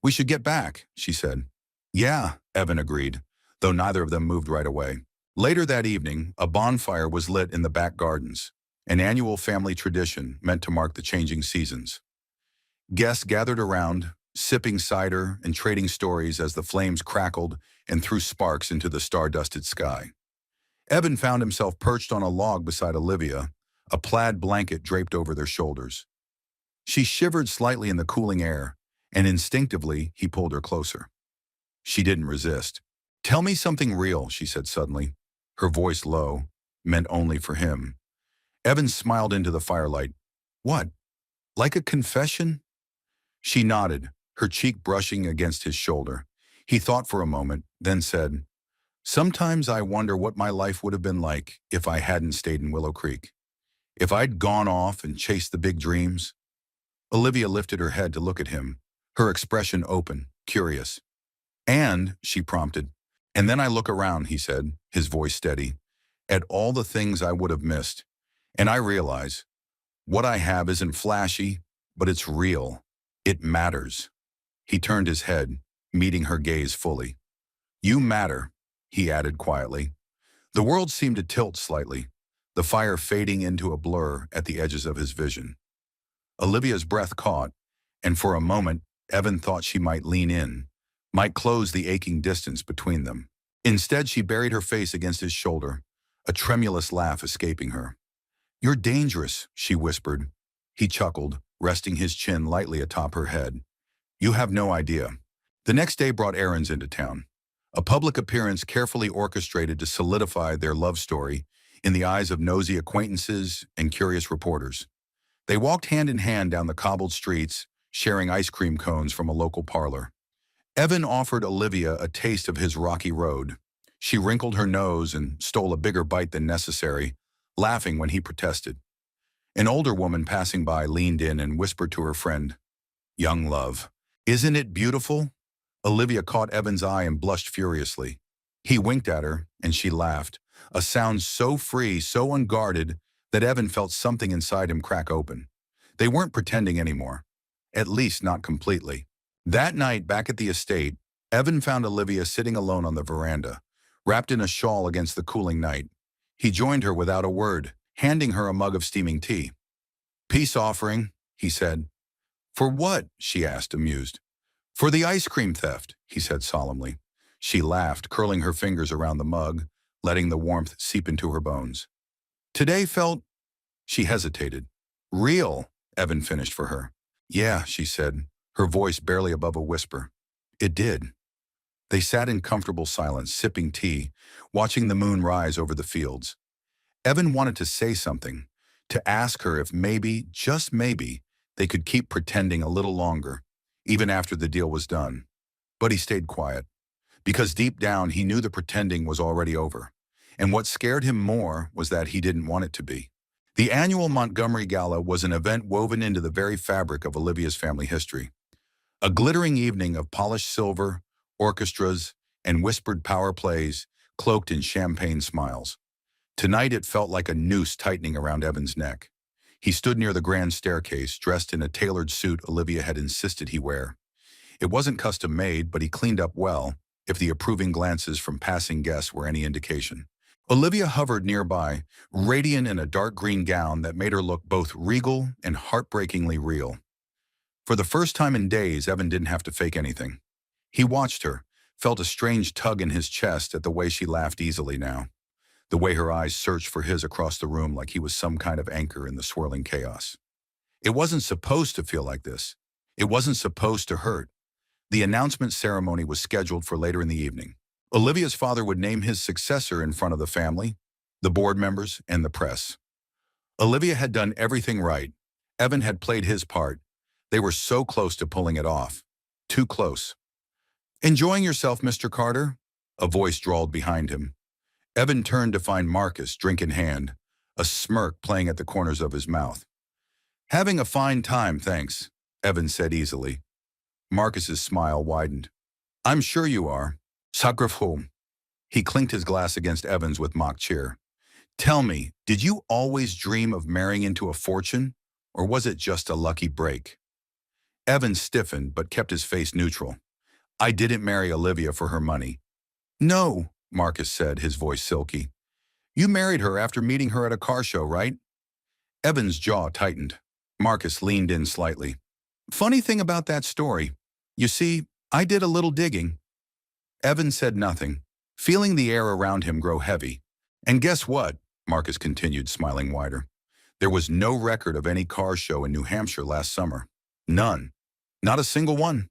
"We should get back," she said. "Yeah," Evan agreed, though neither of them moved right away. Later that evening, a bonfire was lit in the back gardens, an annual family tradition meant to mark the changing seasons. Guests gathered around, sipping cider and trading stories as the flames crackled and threw sparks into the star-dusted sky. Evan found himself perched on a log beside Olivia, a plaid blanket draped over their shoulders. She shivered slightly in the cooling air, and instinctively he pulled her closer. She didn't resist. Tell me something real, she said suddenly, her voice low, meant only for him. Evan smiled into the firelight. What? Like a confession? She nodded, her cheek brushing against his shoulder. He thought for a moment, then said, Sometimes I wonder what my life would have been like if I hadn't stayed in Willow Creek. If I'd gone off and chased the big dreams. Olivia lifted her head to look at him, her expression open, curious. And, she prompted, and then I look around, he said, his voice steady, at all the things I would have missed. And I realize, what I have isn't flashy, but it's real. It matters. He turned his head, meeting her gaze fully. You matter, he added quietly. The world seemed to tilt slightly, the fire fading into a blur at the edges of his vision. Olivia's breath caught, and for a moment, Evan thought she might lean in, might close the aching distance between them. Instead, she buried her face against his shoulder, a tremulous laugh escaping her. You're dangerous, she whispered. He chuckled, resting his chin lightly atop her head. You have no idea. The next day brought errands into town. A public appearance carefully orchestrated to solidify their love story in the eyes of nosy acquaintances and curious reporters. They walked hand in hand down the cobbled streets, sharing ice cream cones from a local parlor. Evan offered Olivia a taste of his rocky road. She wrinkled her nose and stole a bigger bite than necessary, laughing when he protested. An older woman passing by leaned in and whispered to her friend, Young love, isn't it beautiful? Olivia caught Evan's eye and blushed furiously. He winked at her, and she laughed, a sound so free, so unguarded, that Evan felt something inside him crack open. They weren't pretending anymore, at least not completely. That night, back at the estate, Evan found Olivia sitting alone on the veranda, wrapped in a shawl against the cooling night. He joined her without a word, handing her a mug of steaming tea. Peace offering, he said. For what? She asked, amused. For the ice cream theft, he said solemnly. She laughed, curling her fingers around the mug, letting the warmth seep into her bones. Today felt, she hesitated. Real, Evan finished for her. Yeah, she said, her voice barely above a whisper. It did. They sat in comfortable silence, sipping tea, watching the moon rise over the fields. Evan wanted to say something, to ask her if maybe, just maybe, they could keep pretending a little longer, even after the deal was done. But he stayed quiet, because deep down he knew the pretending was already over. And what scared him more was that he didn't want it to be. The annual Montgomery Gala was an event woven into the very fabric of Olivia's family history. A glittering evening of polished silver, orchestras, and whispered power plays, cloaked in champagne smiles. Tonight it felt like a noose tightening around Evan's neck. He stood near the grand staircase, dressed in a tailored suit Olivia had insisted he wear. It wasn't custom-made, but he cleaned up well, if the approving glances from passing guests were any indication. Olivia hovered nearby, radiant in a dark green gown that made her look both regal and heartbreakingly real. For the first time in days, Evan didn't have to fake anything. He watched her, felt a strange tug in his chest at the way she laughed easily now, the way her eyes searched for his across the room like he was some kind of anchor in the swirling chaos. It wasn't supposed to feel like this. It wasn't supposed to hurt. The announcement ceremony was scheduled for later in the evening. Olivia's father would name his successor in front of the family, the board members, and the press. Olivia had done everything right. Evan had played his part. They were so close to pulling it off. Too close. Enjoying yourself, Mr. Carter? A voice drawled behind him. Evan turned to find Marcus, drink in hand, a smirk playing at the corners of his mouth. Having a fine time, thanks, Evan said easily. Marcus's smile widened. I'm sure you are. Sagrafum. He clinked his glass against Evan's with mock cheer. Tell me, did you always dream of marrying into a fortune, or was it just a lucky break? Evan stiffened but kept his face neutral. I didn't marry Olivia for her money. No, Marcus said, his voice silky. You married her after meeting her at a car show, right? Evan's jaw tightened. Marcus leaned in slightly. Funny thing about that story. You see, I did a little digging. Evan said nothing, feeling the air around him grow heavy. And guess what? Marcus continued, smiling wider. There was no record of any car show in New Hampshire last summer. None. Not a single one.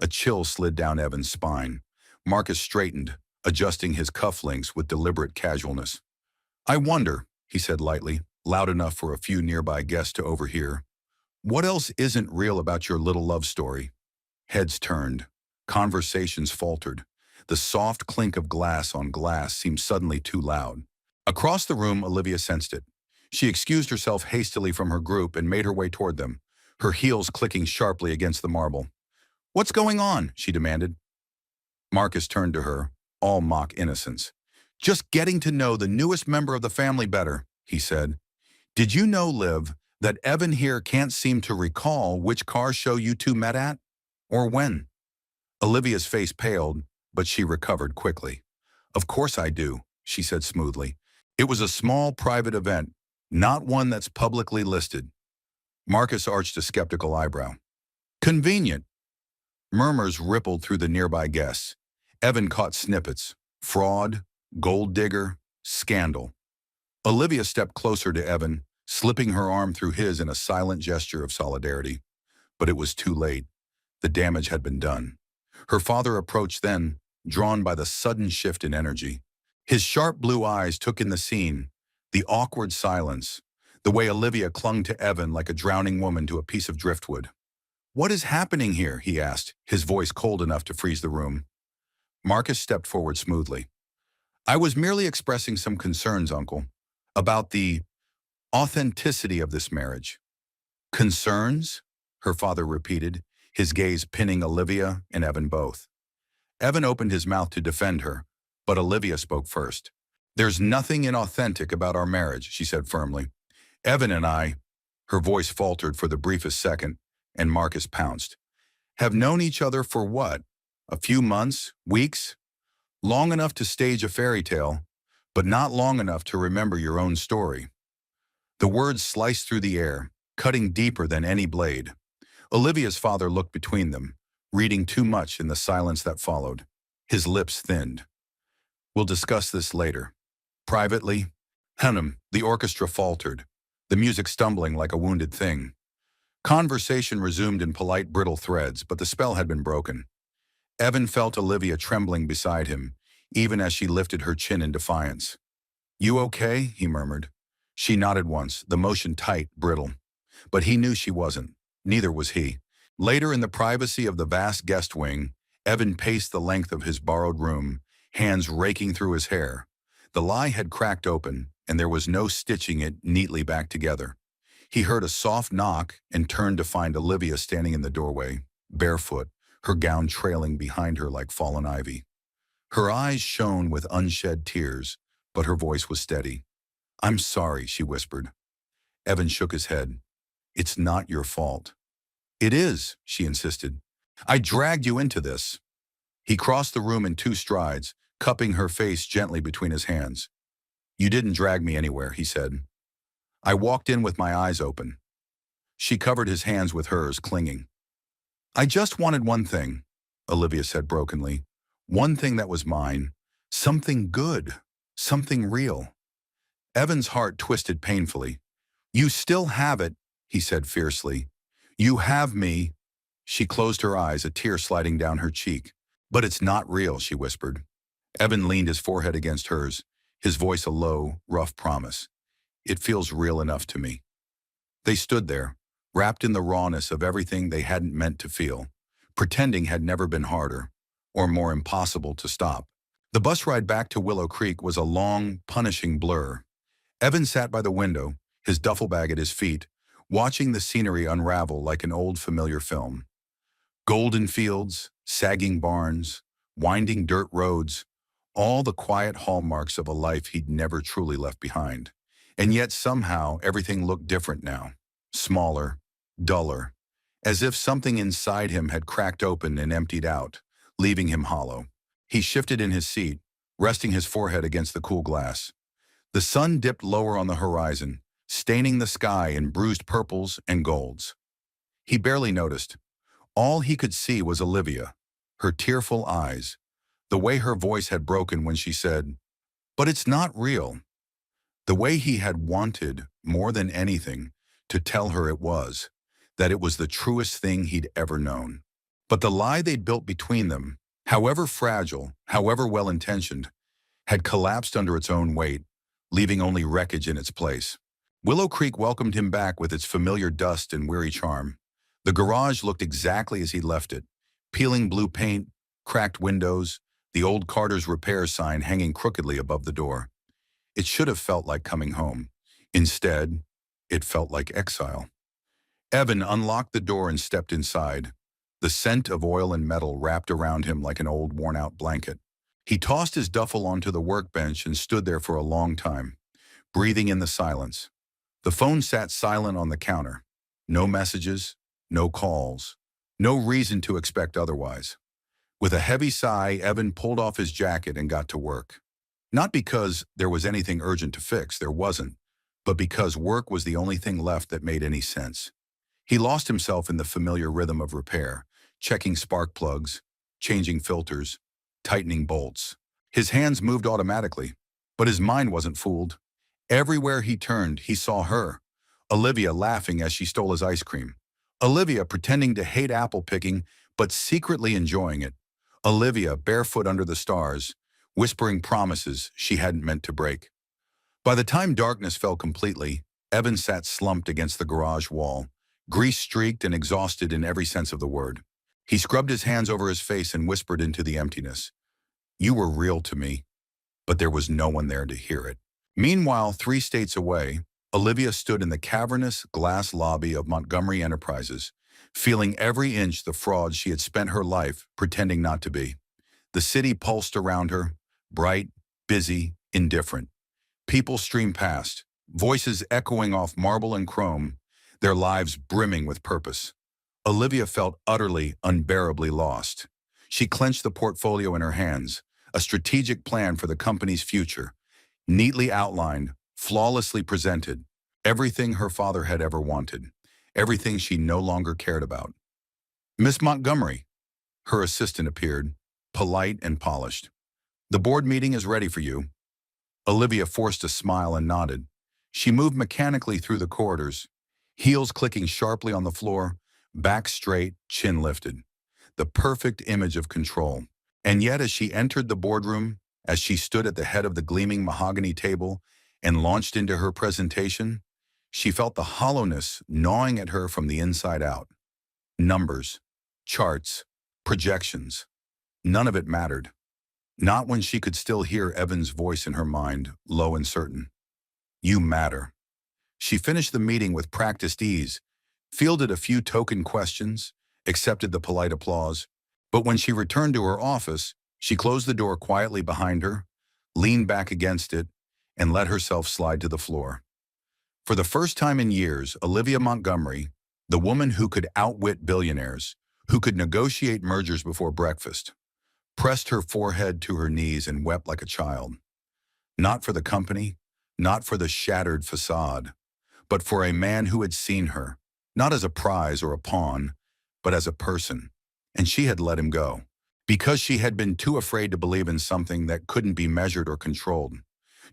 A chill slid down Evan's spine. Marcus straightened, adjusting his cufflinks with deliberate casualness. "I wonder," he said lightly, loud enough for a few nearby guests to overhear, "what else isn't real about your little love story?" Heads turned. Conversations faltered. The soft clink of glass on glass seemed suddenly too loud. Across the room, Olivia sensed it. She excused herself hastily from her group and made her way toward them, her heels clicking sharply against the marble. "What's going on?" she demanded. Marcus turned to her, all mock innocence. "Just getting to know the newest member of the family better," he said. "Did you know, Liv, that Evan here can't seem to recall which car show you two met at? Or when?" Olivia's face paled, but she recovered quickly. "Of course I do," she said smoothly. "It was a small private event, not one that's publicly listed." Marcus arched a skeptical eyebrow. "Convenient." Murmurs rippled through the nearby guests. Evan caught snippets. Fraud, gold digger, scandal. Olivia stepped closer to Evan, slipping her arm through his in a silent gesture of solidarity. But it was too late. The damage had been done. Her father approached then, drawn by the sudden shift in energy. His sharp blue eyes took in the scene, the awkward silence, the way Olivia clung to Evan like a drowning woman to a piece of driftwood. "What is happening here?" he asked, his voice cold enough to freeze the room. Marcus stepped forward smoothly. "I was merely expressing some concerns, Uncle, about the authenticity of this marriage." "Concerns?" her father repeated, his gaze pinning Olivia and Evan both. Evan opened his mouth to defend her, but Olivia spoke first. "There's nothing inauthentic about our marriage," she said firmly. "Evan and I," her voice faltered for the briefest second, and Marcus pounced, "have known each other for what? A few months? Weeks? Long enough to stage a fairy tale, but not long enough to remember your own story." The words sliced through the air, cutting deeper than any blade. Olivia's father looked between them, reading too much in the silence that followed. His lips thinned. "We'll discuss this later. Privately." The orchestra faltered, the music stumbling like a wounded thing. Conversation resumed in polite, brittle threads, but the spell had been broken. Evan felt Olivia trembling beside him, even as she lifted her chin in defiance. "You okay?" he murmured. She nodded once, the motion tight, brittle. But he knew she wasn't. Neither was he. Later, in the privacy of the vast guest wing, Evan paced the length of his borrowed room, hands raking through his hair. The lie had cracked open, and there was no stitching it neatly back together. He heard a soft knock and turned to find Olivia standing in the doorway, barefoot, her gown trailing behind her like fallen ivy. Her eyes shone with unshed tears, but her voice was steady. "I'm sorry," she whispered. Evan shook his head. "It's not your fault." "It is," she insisted. "I dragged you into this." He crossed the room in 2 strides, cupping her face gently between his hands. "You didn't drag me anywhere," he said. "I walked in with my eyes open." She covered his hands with hers, clinging. "I just wanted one thing," Olivia said brokenly. "One thing that was mine. Something good. Something real." Evan's heart twisted painfully. "You still have it," he said fiercely. "You have me." She closed her eyes, a tear sliding down her cheek. "But it's not real," she whispered. Evan leaned his forehead against hers, his voice a low, rough promise. "It feels real enough to me." They stood there, wrapped in the rawness of everything they hadn't meant to feel. Pretending had never been harder, or more impossible to stop. The bus ride back to Willow Creek was a long, punishing blur. Evan sat by the window, his duffel bag at his feet, watching the scenery unravel like an old familiar film. Golden fields, sagging barns, winding dirt roads, all the quiet hallmarks of a life he'd never truly left behind. And yet somehow everything looked different now, smaller, duller, as if something inside him had cracked open and emptied out, leaving him hollow. He shifted in his seat, resting his forehead against the cool glass. The sun dipped lower on the horizon, staining the sky in bruised purples and golds. He barely noticed. All he could see was Olivia, her tearful eyes, the way her voice had broken when she said, "But it's not real." The way he had wanted, more than anything, to tell her it was, that it was the truest thing he'd ever known. But the lie they'd built between them however fragile, however well-intentioned, had collapsed under its own weight, leaving only wreckage in its place. Willow Creek welcomed him back with its familiar dust and weary charm. The garage looked exactly as he'd left it, peeling blue paint, cracked windows, the old Carter's Repair sign hanging crookedly above the door. It should have felt like coming home. Instead, it felt like exile. Evan unlocked the door and stepped inside, the scent of oil and metal wrapped around him like an old worn-out blanket. He tossed his duffel onto the workbench and stood there for a long time, breathing in the silence. The phone sat silent on the counter. No messages, no calls, no reason to expect otherwise. With a heavy sigh, Evan pulled off his jacket and got to work. Not because there was anything urgent to fix, there wasn't, but because work was the only thing left that made any sense. He lost himself in the familiar rhythm of repair, checking spark plugs, changing filters, tightening bolts. His hands moved automatically, but his mind wasn't fooled. Everywhere he turned, he saw her, Olivia laughing as she stole his ice cream. Olivia pretending to hate apple picking, but secretly enjoying it. Olivia barefoot under the stars, whispering promises she hadn't meant to break. By the time darkness fell completely, Evan sat slumped against the garage wall, grease-streaked and exhausted in every sense of the word. He scrubbed his hands over his face and whispered into the emptiness. "You were real to me," but there was no one there to hear it. Meanwhile, 3 states away, Olivia stood in the cavernous glass lobby of Montgomery Enterprises, feeling every inch the fraud she had spent her life pretending not to be. The city pulsed around her, bright, busy, indifferent. People streamed past, voices echoing off marble and chrome, their lives brimming with purpose. Olivia felt utterly, unbearably lost. She clenched the portfolio in her hands, a strategic plan for the company's future, neatly outlined, flawlessly presented, everything her father had ever wanted, everything she no longer cared about. "Miss Montgomery," her assistant appeared, polite and polished. "The board meeting is ready for you." Olivia forced a smile and nodded. She moved mechanically through the corridors, heels clicking sharply on the floor, back straight, chin lifted. The perfect image of control. And yet as she entered the boardroom, as she stood at the head of the gleaming mahogany table and launched into her presentation, she felt the hollowness gnawing at her from the inside out. Numbers, charts, projections. None of it mattered. Not when she could still hear Evan's voice in her mind, low and certain. "You matter." She finished the meeting with practiced ease, fielded a few token questions, accepted the polite applause, but when she returned to her office, she closed the door quietly behind her, leaned back against it, and let herself slide to the floor. For the first time in years, Olivia Montgomery, the woman who could outwit billionaires, who could negotiate mergers before breakfast, pressed her forehead to her knees and wept like a child. Not for the company, not for the shattered facade, but for a man who had seen her, not as a prize or a pawn, but as a person, and she had let him go, because she had been too afraid to believe in something that couldn't be measured or controlled,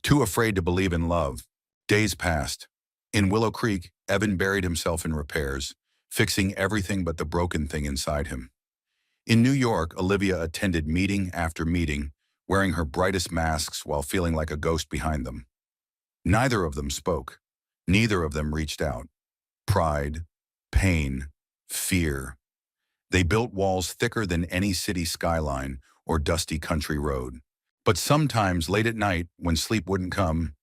too afraid to believe in love. Days passed. In Willow Creek, Evan buried himself in repairs, fixing everything but the broken thing inside him. In New York, Olivia attended meeting after meeting, wearing her brightest masks while feeling like a ghost behind them. Neither of them spoke. Neither of them reached out. Pride, pain, fear. They built walls thicker than any city skyline or dusty country road. But sometimes, late at night, when sleep wouldn't come,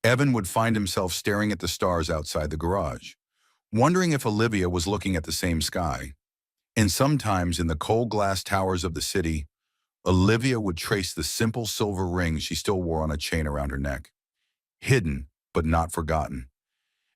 Evan would find himself staring at the stars outside the garage, wondering if Olivia was looking at the same sky. And sometimes, in the cold glass towers of the city, Olivia would trace the simple silver ring she still wore on a chain around her neck, hidden but not forgotten,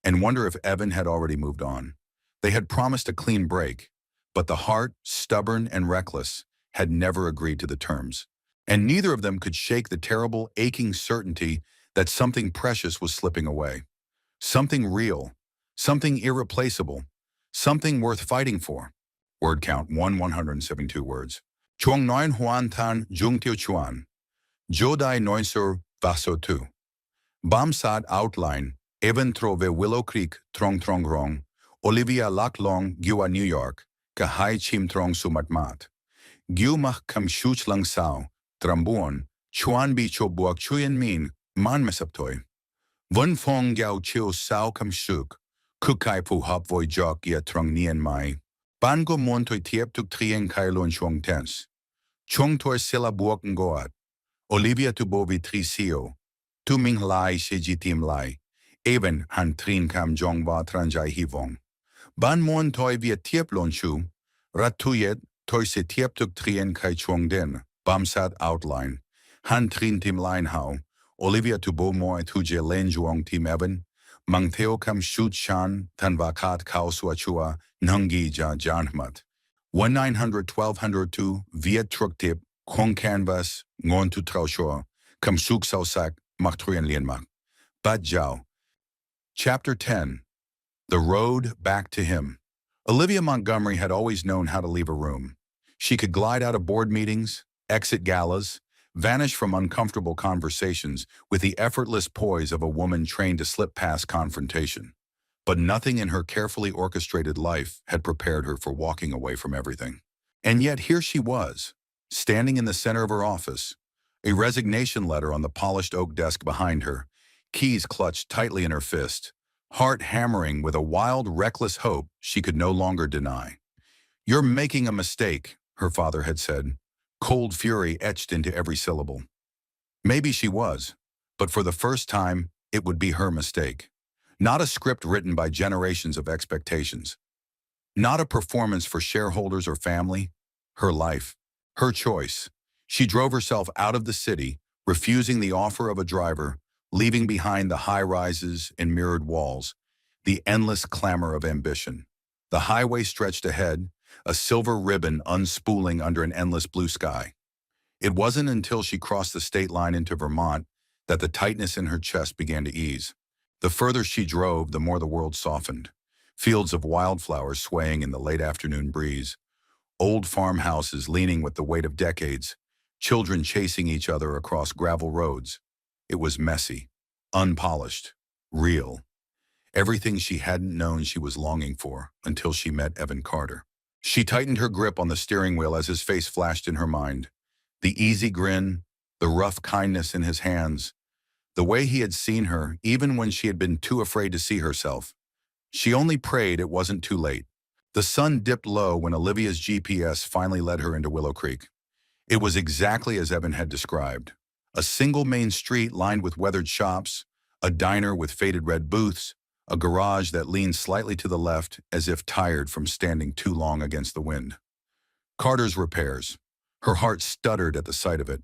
and wonder if Evan had already moved on. They had promised a clean break, but the heart, stubborn and reckless, had never agreed to the terms. And neither of them could shake the terrible, aching certainty that something precious was slipping away. Something real, something irreplaceable, something worth fighting for. Word count 172 words. Chuang Noin Huan Tan Jung Tiu Chuan. Jodai Noinsur Vaso Tu. Bamsad outline, Evan Trove Willow Creek Trong Trong Rong, Olivia Lak Long Gua New York, Kahai Chim Trong Sumat Mat. Gyumach kam shuch lang sao, trambuon, chuan bi cho buak chuyen min, man mesaptoy. Vun fong gao chiu sao kam shuk, kukai pu hop voi jok ya trong nien mai. Bango montoi tiep tuk trien kailon chong tens. Chong tor sila buok ngoat. Olivia tu bovi trisio. Tu ming lai she jitim lai. Even han trin kam jong va tranjai hivong. Ban mon toi via tiep lon chu. Ratuyet toi se tiep tuk trien kai chong den. Bamsat outline. Han trin tim line how. Olivia tu bo moi tu je len juong tim Evan. Mang theo kam shoot shan tan vakat kao suachua nungi ja janhmat. 1900 via truck tip kong canvas ngon tu trausho kam suk sausak mak truyen lien mak. Bad Jiao. Chapter 10. The Road Back to Him. Olivia Montgomery had always known how to leave a room. She could glide out of board meetings, exit galas, vanish from uncomfortable conversations with the effortless poise of a woman trained to slip past confrontation. But nothing in her carefully orchestrated life had prepared her for walking away from everything. And yet here she was, standing in the center of her office, a resignation letter on the polished oak desk behind her, keys clutched tightly in her fist, heart hammering with a wild, reckless hope she could no longer deny. "You're making a mistake," her father had said, cold fury etched into every syllable. Maybe she was, but for the first time, it would be her mistake. Not a script written by generations of expectations. Not a performance for shareholders or family. Her life. Her choice. She drove herself out of the city, refusing the offer of a driver, leaving behind the high-rises and mirrored walls, the endless clamor of ambition. The highway stretched ahead, a silver ribbon unspooling under an endless blue sky. It wasn't until she crossed the state line into Vermont that the tightness in her chest began to ease. The further she drove, the more the world softened. Fields of wildflowers swaying in the late afternoon breeze, old farmhouses leaning with the weight of decades, children chasing each other across gravel roads. It was messy, unpolished, real. Everything she hadn't known she was longing for until she met Evan Carter. She tightened her grip on the steering wheel as his face flashed in her mind. The easy grin, the rough kindness in his hands, the way he had seen her even when she had been too afraid to see herself. She only prayed it wasn't too late. The sun dipped low when Olivia's GPS finally led her into Willow Creek. It was exactly as Evan had described. A single main street lined with weathered shops, a diner with faded red booths, a garage that leaned slightly to the left as if tired from standing too long against the wind. Carter's repairs. Her heart stuttered at the sight of it.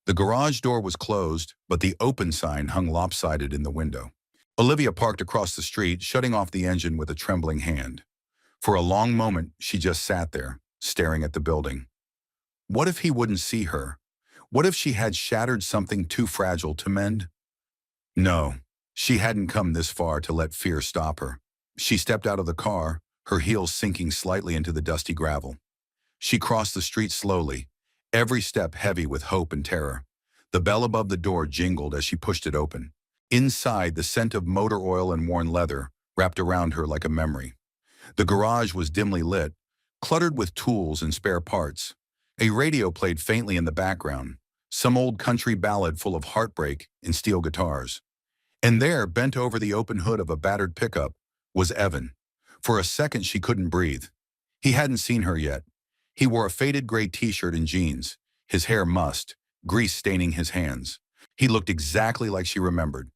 The garage door was closed, but the open sign hung lopsided in the window. Olivia parked across the street, shutting off the engine with a trembling hand. For a long moment, she just sat there, staring at the building. What if he wouldn't see her? What if she had shattered something too fragile to mend? No, she hadn't come this far to let fear stop her. She stepped out of the car, her heels sinking slightly into the dusty gravel. She crossed the street slowly, every step heavy with hope and terror. The bell above the door jingled as she pushed it open. Inside, the scent of motor oil and worn leather wrapped around her like a memory. The garage was dimly lit, cluttered with tools and spare parts. A radio played faintly in the background, some old country ballad full of heartbreak and steel guitars. And there, bent over the open hood of a battered pickup, was Evan. For a second, she couldn't breathe. He hadn't seen her yet. He wore a faded gray t-shirt and jeans, his hair mussed, grease staining his hands. He looked exactly like she remembered.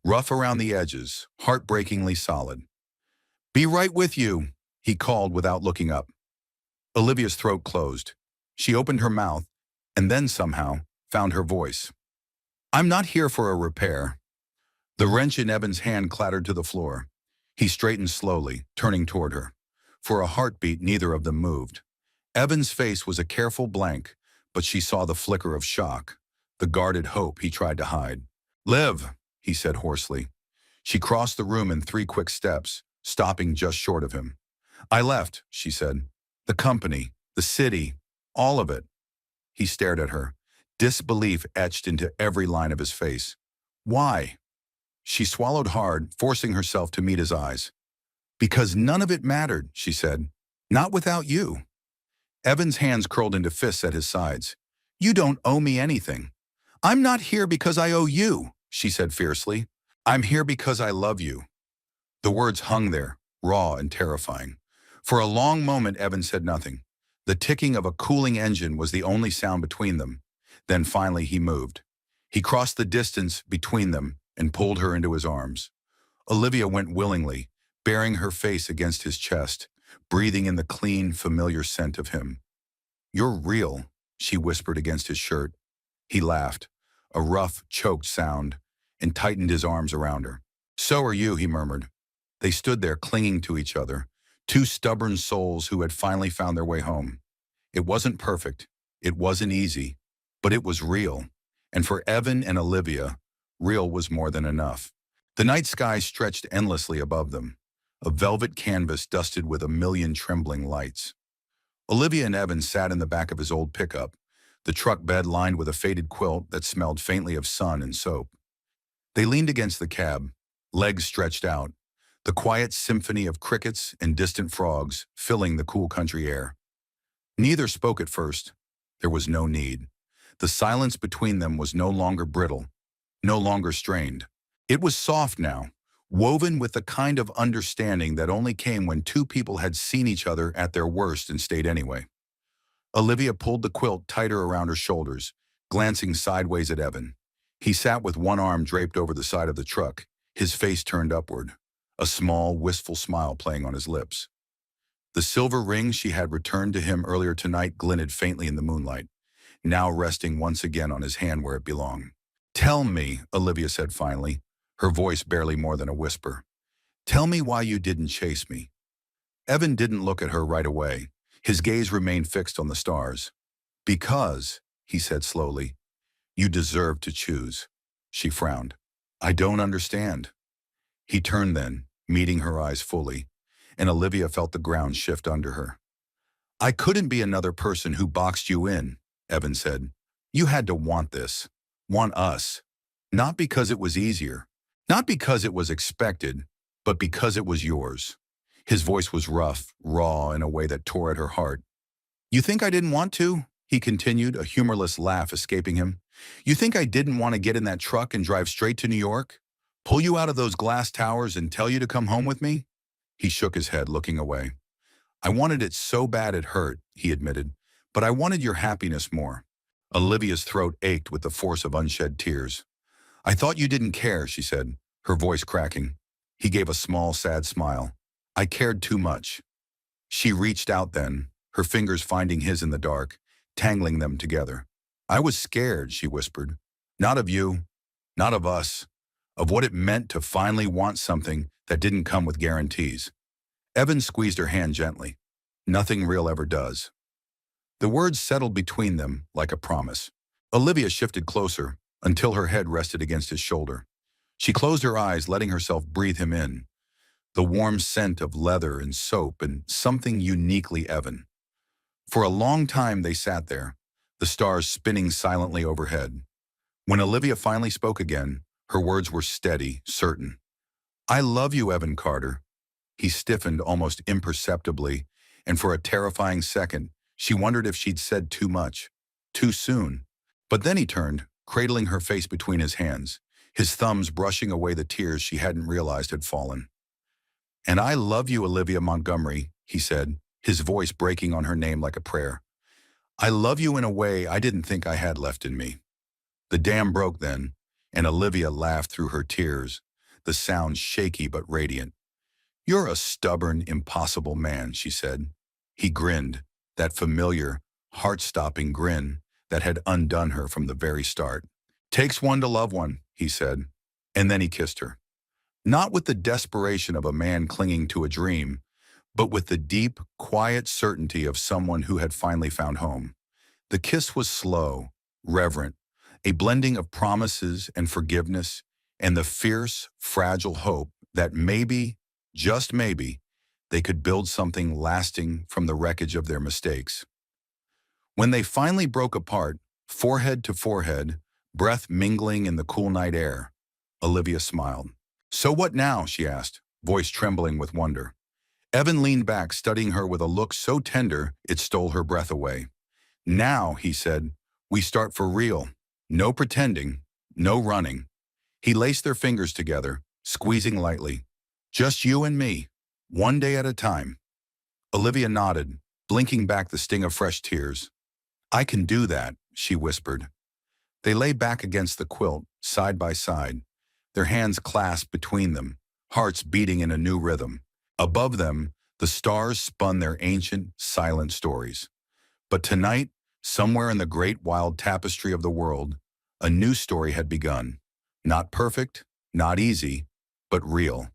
Rough around the edges, heartbreakingly solid. "Be right with you," he called without looking up. Olivia's throat closed. She opened her mouth, and then somehow found her voice. "I'm not here for a repair." The wrench in Evan's hand clattered to the floor. He straightened slowly, turning toward her. For a heartbeat, neither of them moved. Evan's face was a careful blank, but she saw the flicker of shock, the guarded hope he tried to hide. "Liv," he said hoarsely. She crossed the room in 3 quick steps, stopping just short of him. "I left," she said. "The company, the city, all of it." He stared at her, disbelief etched into every line of his face. "Why?" She swallowed hard, forcing herself to meet his eyes. "Because none of it mattered," she said. "Not without you." Evan's hands curled into fists at his sides. "You don't owe me anything." "I'm not here because I owe you," she said fiercely. "I'm here because I love you." The words hung there, raw and terrifying. For a long moment, Evan said nothing. The ticking of a cooling engine was the only sound between them. Then finally he moved. He crossed the distance between them and pulled her into his arms. Olivia went willingly, bearing her face against his chest, breathing in the clean, familiar scent of him. "You're real," she whispered against his shirt. He laughed, a rough, choked sound, and tightened his arms around her. "So are you," he murmured. They stood there clinging to each other, two stubborn souls who had finally found their way home. It wasn't perfect, it wasn't easy, but it was real. And for Evan and Olivia, real was more than enough. The night sky stretched endlessly above them, a velvet canvas dusted with a million trembling lights. Olivia and Evan sat in the back of his old pickup, the truck bed lined with a faded quilt that smelled faintly of sun and soap. They leaned against the cab, legs stretched out, the quiet symphony of crickets and distant frogs filling the cool country air. Neither spoke at first. There was no need. The silence between them was no longer brittle, no longer strained. It was soft now, woven with the kind of understanding that only came when two people had seen each other at their worst and stayed anyway. Olivia pulled the quilt tighter around her shoulders, glancing sideways at Evan. He sat with one arm draped over the side of the truck, his face turned upward, a small, wistful smile playing on his lips. The silver ring she had returned to him earlier tonight glinted faintly in the moonlight, now resting once again on his hand where it belonged. "Tell me," Olivia said finally, her voice barely more than a whisper. "Tell me why you didn't chase me." Evan didn't look at her right away. His gaze remained fixed on the stars. "Because," he said slowly, "you deserve to choose." She frowned. "I don't understand." He turned then, meeting her eyes fully, and Olivia felt the ground shift under her. "I couldn't be another person who boxed you in," Evan said. "You had to want this, want us. Not because it was easier, not because it was expected, but because it was yours." His voice was rough, raw in a way that tore at her heart. "You think I didn't want to?" he continued, a humorless laugh escaping him. "You think I didn't want to get in that truck and drive straight to New York? Pull you out of those glass towers and tell you to come home with me?" He shook his head, looking away. "I wanted it so bad it hurt," he admitted, "but I wanted your happiness more." Olivia's throat ached with the force of unshed tears. "I thought you didn't care," she said, her voice cracking. He gave a small, sad smile. "I cared too much." She reached out then, her fingers finding his in the dark, tangling them together. "I was scared," she whispered. "Not of you, not of us, of what it meant to finally want something that didn't come with guarantees." Evan squeezed her hand gently. "Nothing real ever does." The words settled between them like a promise. Olivia shifted closer until her head rested against his shoulder. She closed her eyes, letting herself breathe him in. The warm scent of leather and soap and something uniquely Evan. For a long time they sat there, the stars spinning silently overhead. When Olivia finally spoke again, her words were steady, certain. "I love you, Evan Carter." He stiffened almost imperceptibly, and for a terrifying second, she wondered if she'd said too much, too soon. But then he turned, cradling her face between his hands, his thumbs brushing away the tears she hadn't realized had fallen. "And I love you, Olivia Montgomery," he said, his voice breaking on her name like a prayer. "I love you in a way I didn't think I had left in me." The dam broke then, and Olivia laughed through her tears, the sound shaky but radiant. "You're a stubborn, impossible man," she said. He grinned, that familiar, heart-stopping grin that had undone her from the very start. "Takes one to love one," he said, and then he kissed her. Not with the desperation of a man clinging to a dream, but with the deep, quiet certainty of someone who had finally found home. The kiss was slow, reverent, a blending of promises and forgiveness, and the fierce, fragile hope that maybe, just maybe, they could build something lasting from the wreckage of their mistakes. When they finally broke apart, forehead to forehead, breath mingling in the cool night air, Olivia smiled. "So what now?" she asked, voice trembling with wonder. Evan leaned back, studying her with a look so tender it stole her breath away. Now, he said, we start for real. No pretending, no running. He laced their fingers together, squeezing lightly. Just you and me, one day at a time. Olivia nodded, blinking back the sting of fresh tears. I can do that, she whispered. They lay back against the quilt, side by side, their hands clasped between them, hearts beating in a new rhythm. Above them, the stars spun their ancient, silent stories. But tonight, somewhere in the great wild tapestry of the world, a new story had begun. Not perfect, not easy, but real.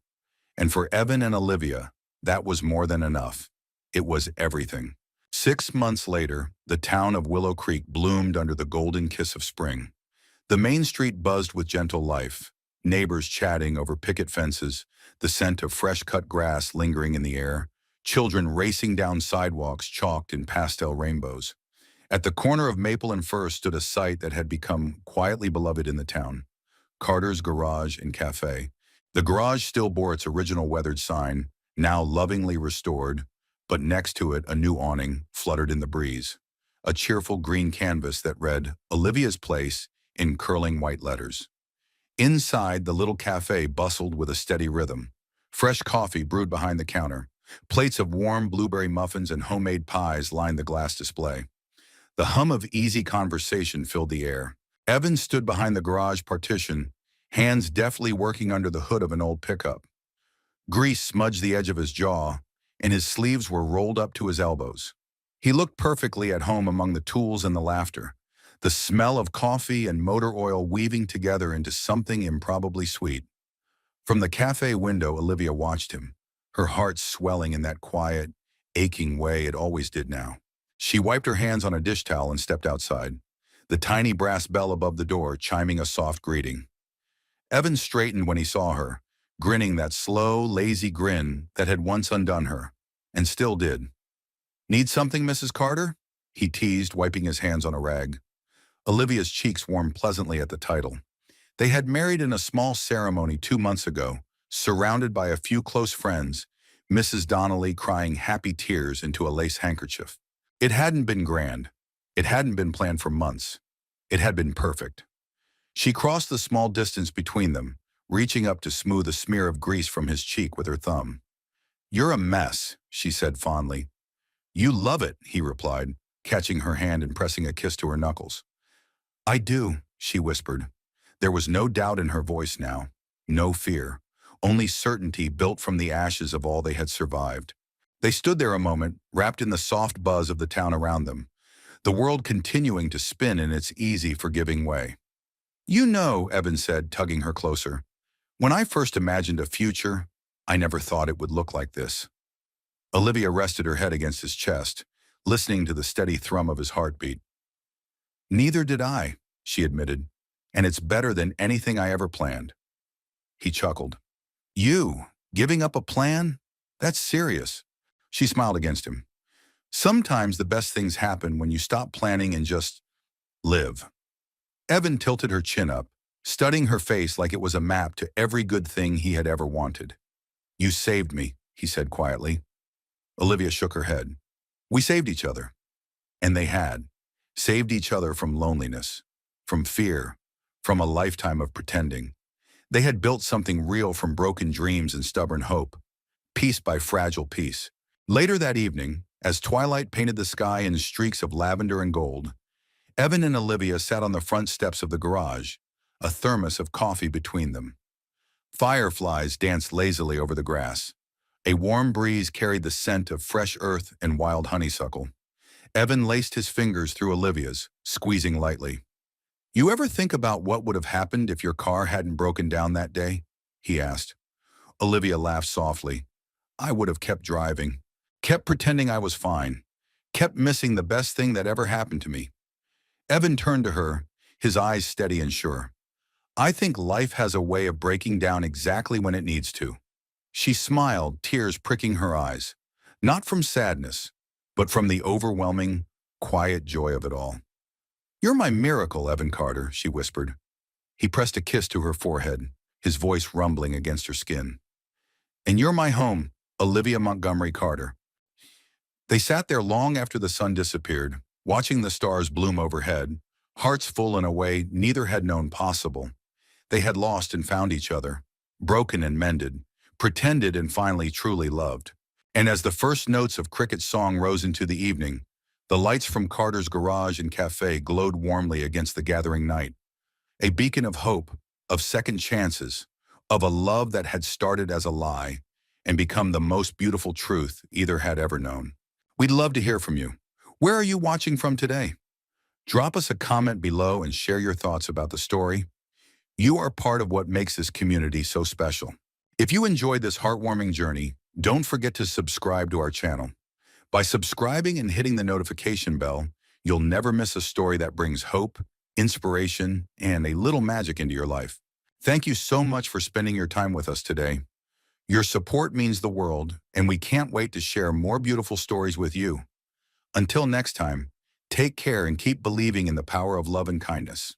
And for Evan and Olivia, that was more than enough. It was everything. 6 months later, the town of Willow Creek bloomed under the golden kiss of spring. The main street buzzed with gentle life, neighbors chatting over picket fences, the scent of fresh-cut grass lingering in the air, children racing down sidewalks chalked in pastel rainbows. At the corner of Maple and Fir stood a site that had become quietly beloved in the town, Carter's Garage and Cafe. The garage still bore its original weathered sign, now lovingly restored, but next to it a new awning fluttered in the breeze, a cheerful green canvas that read, Olivia's Place, in curling white letters. Inside, the little cafe bustled with a steady rhythm. Fresh coffee brewed behind the counter. Plates of warm blueberry muffins and homemade pies lined the glass display. The hum of easy conversation filled the air. Evan stood behind the garage partition, hands deftly working under the hood of an old pickup. Grease smudged the edge of his jaw, and his sleeves were rolled up to his elbows. He looked perfectly at home among the tools and the laughter, the smell of coffee and motor oil weaving together into something improbably sweet. From the cafe window, Olivia watched him, her heart swelling in that quiet, aching way it always did now. She wiped her hands on a dish towel and stepped outside, the tiny brass bell above the door chiming a soft greeting. Evan straightened when he saw her, grinning that slow, lazy grin that had once undone her, and still did. Need something, Mrs. Carter? He teased, wiping his hands on a rag. Olivia's cheeks warmed pleasantly at the title. They had married in a small ceremony 2 months ago, surrounded by a few close friends, Mrs. Donnelly crying happy tears into a lace handkerchief. It hadn't been grand. It hadn't been planned for months. It had been perfect. She crossed the small distance between them, reaching up to smooth a smear of grease from his cheek with her thumb. You're a mess, she said fondly. You love it, he replied, catching her hand and pressing a kiss to her knuckles. I do, she whispered. There was no doubt in her voice now, no fear, only certainty built from the ashes of all they had survived. They stood there a moment, wrapped in the soft buzz of the town around them, the world continuing to spin in its easy, forgiving way. You know, Evan said, tugging her closer, when I first imagined a future, I never thought it would look like this. Olivia rested her head against his chest, listening to the steady thrum of his heartbeat. Neither did I, she admitted, and it's better than anything I ever planned. He chuckled. You, giving up a plan? That's serious. She smiled against him. Sometimes the best things happen when you stop planning and just live. Evan tilted her chin up, studying her face like it was a map to every good thing he had ever wanted. You saved me, he said quietly. Olivia shook her head. We saved each other. And they had. Saved each other from loneliness, from fear, from a lifetime of pretending. They had built something real from broken dreams and stubborn hope, piece by fragile piece. Later that evening, as twilight painted the sky in streaks of lavender and gold, Evan and Olivia sat on the front steps of the garage, a thermos of coffee between them. Fireflies danced lazily over the grass. A warm breeze carried the scent of fresh earth and wild honeysuckle. Evan laced his fingers through Olivia's, squeezing lightly. You ever think about what would have happened if your car hadn't broken down that day? He asked. Olivia laughed softly. I would have kept driving, kept pretending I was fine, kept missing the best thing that ever happened to me. Evan turned to her, his eyes steady and sure. I think life has a way of breaking down exactly when it needs to. She smiled, tears pricking her eyes, not from sadness, but from the overwhelming, quiet joy of it all. You're my miracle, Evan Carter, she whispered. He pressed a kiss to her forehead, his voice rumbling against her skin. And you're my home, Olivia Montgomery Carter. They sat there long after the sun disappeared, watching the stars bloom overhead, hearts full in a way neither had known possible. They had lost and found each other, broken and mended, pretended and finally truly loved. And as the first notes of Cricket's song rose into the evening, the lights from Carter's garage and cafe glowed warmly against the gathering night. A beacon of hope, of second chances, of a love that had started as a lie and become the most beautiful truth either had ever known. We'd love to hear from you. Where are you watching from today? Drop us a comment below and share your thoughts about the story. You are part of what makes this community so special. If you enjoyed this heartwarming journey, don't forget to subscribe to our channel. By subscribing and hitting the notification bell, you'll never miss a story that brings hope, inspiration, and a little magic into your life. Thank you so much for spending your time with us today. Your support means the world, and we can't wait to share more beautiful stories with you. Until next time, take care and keep believing in the power of love and kindness.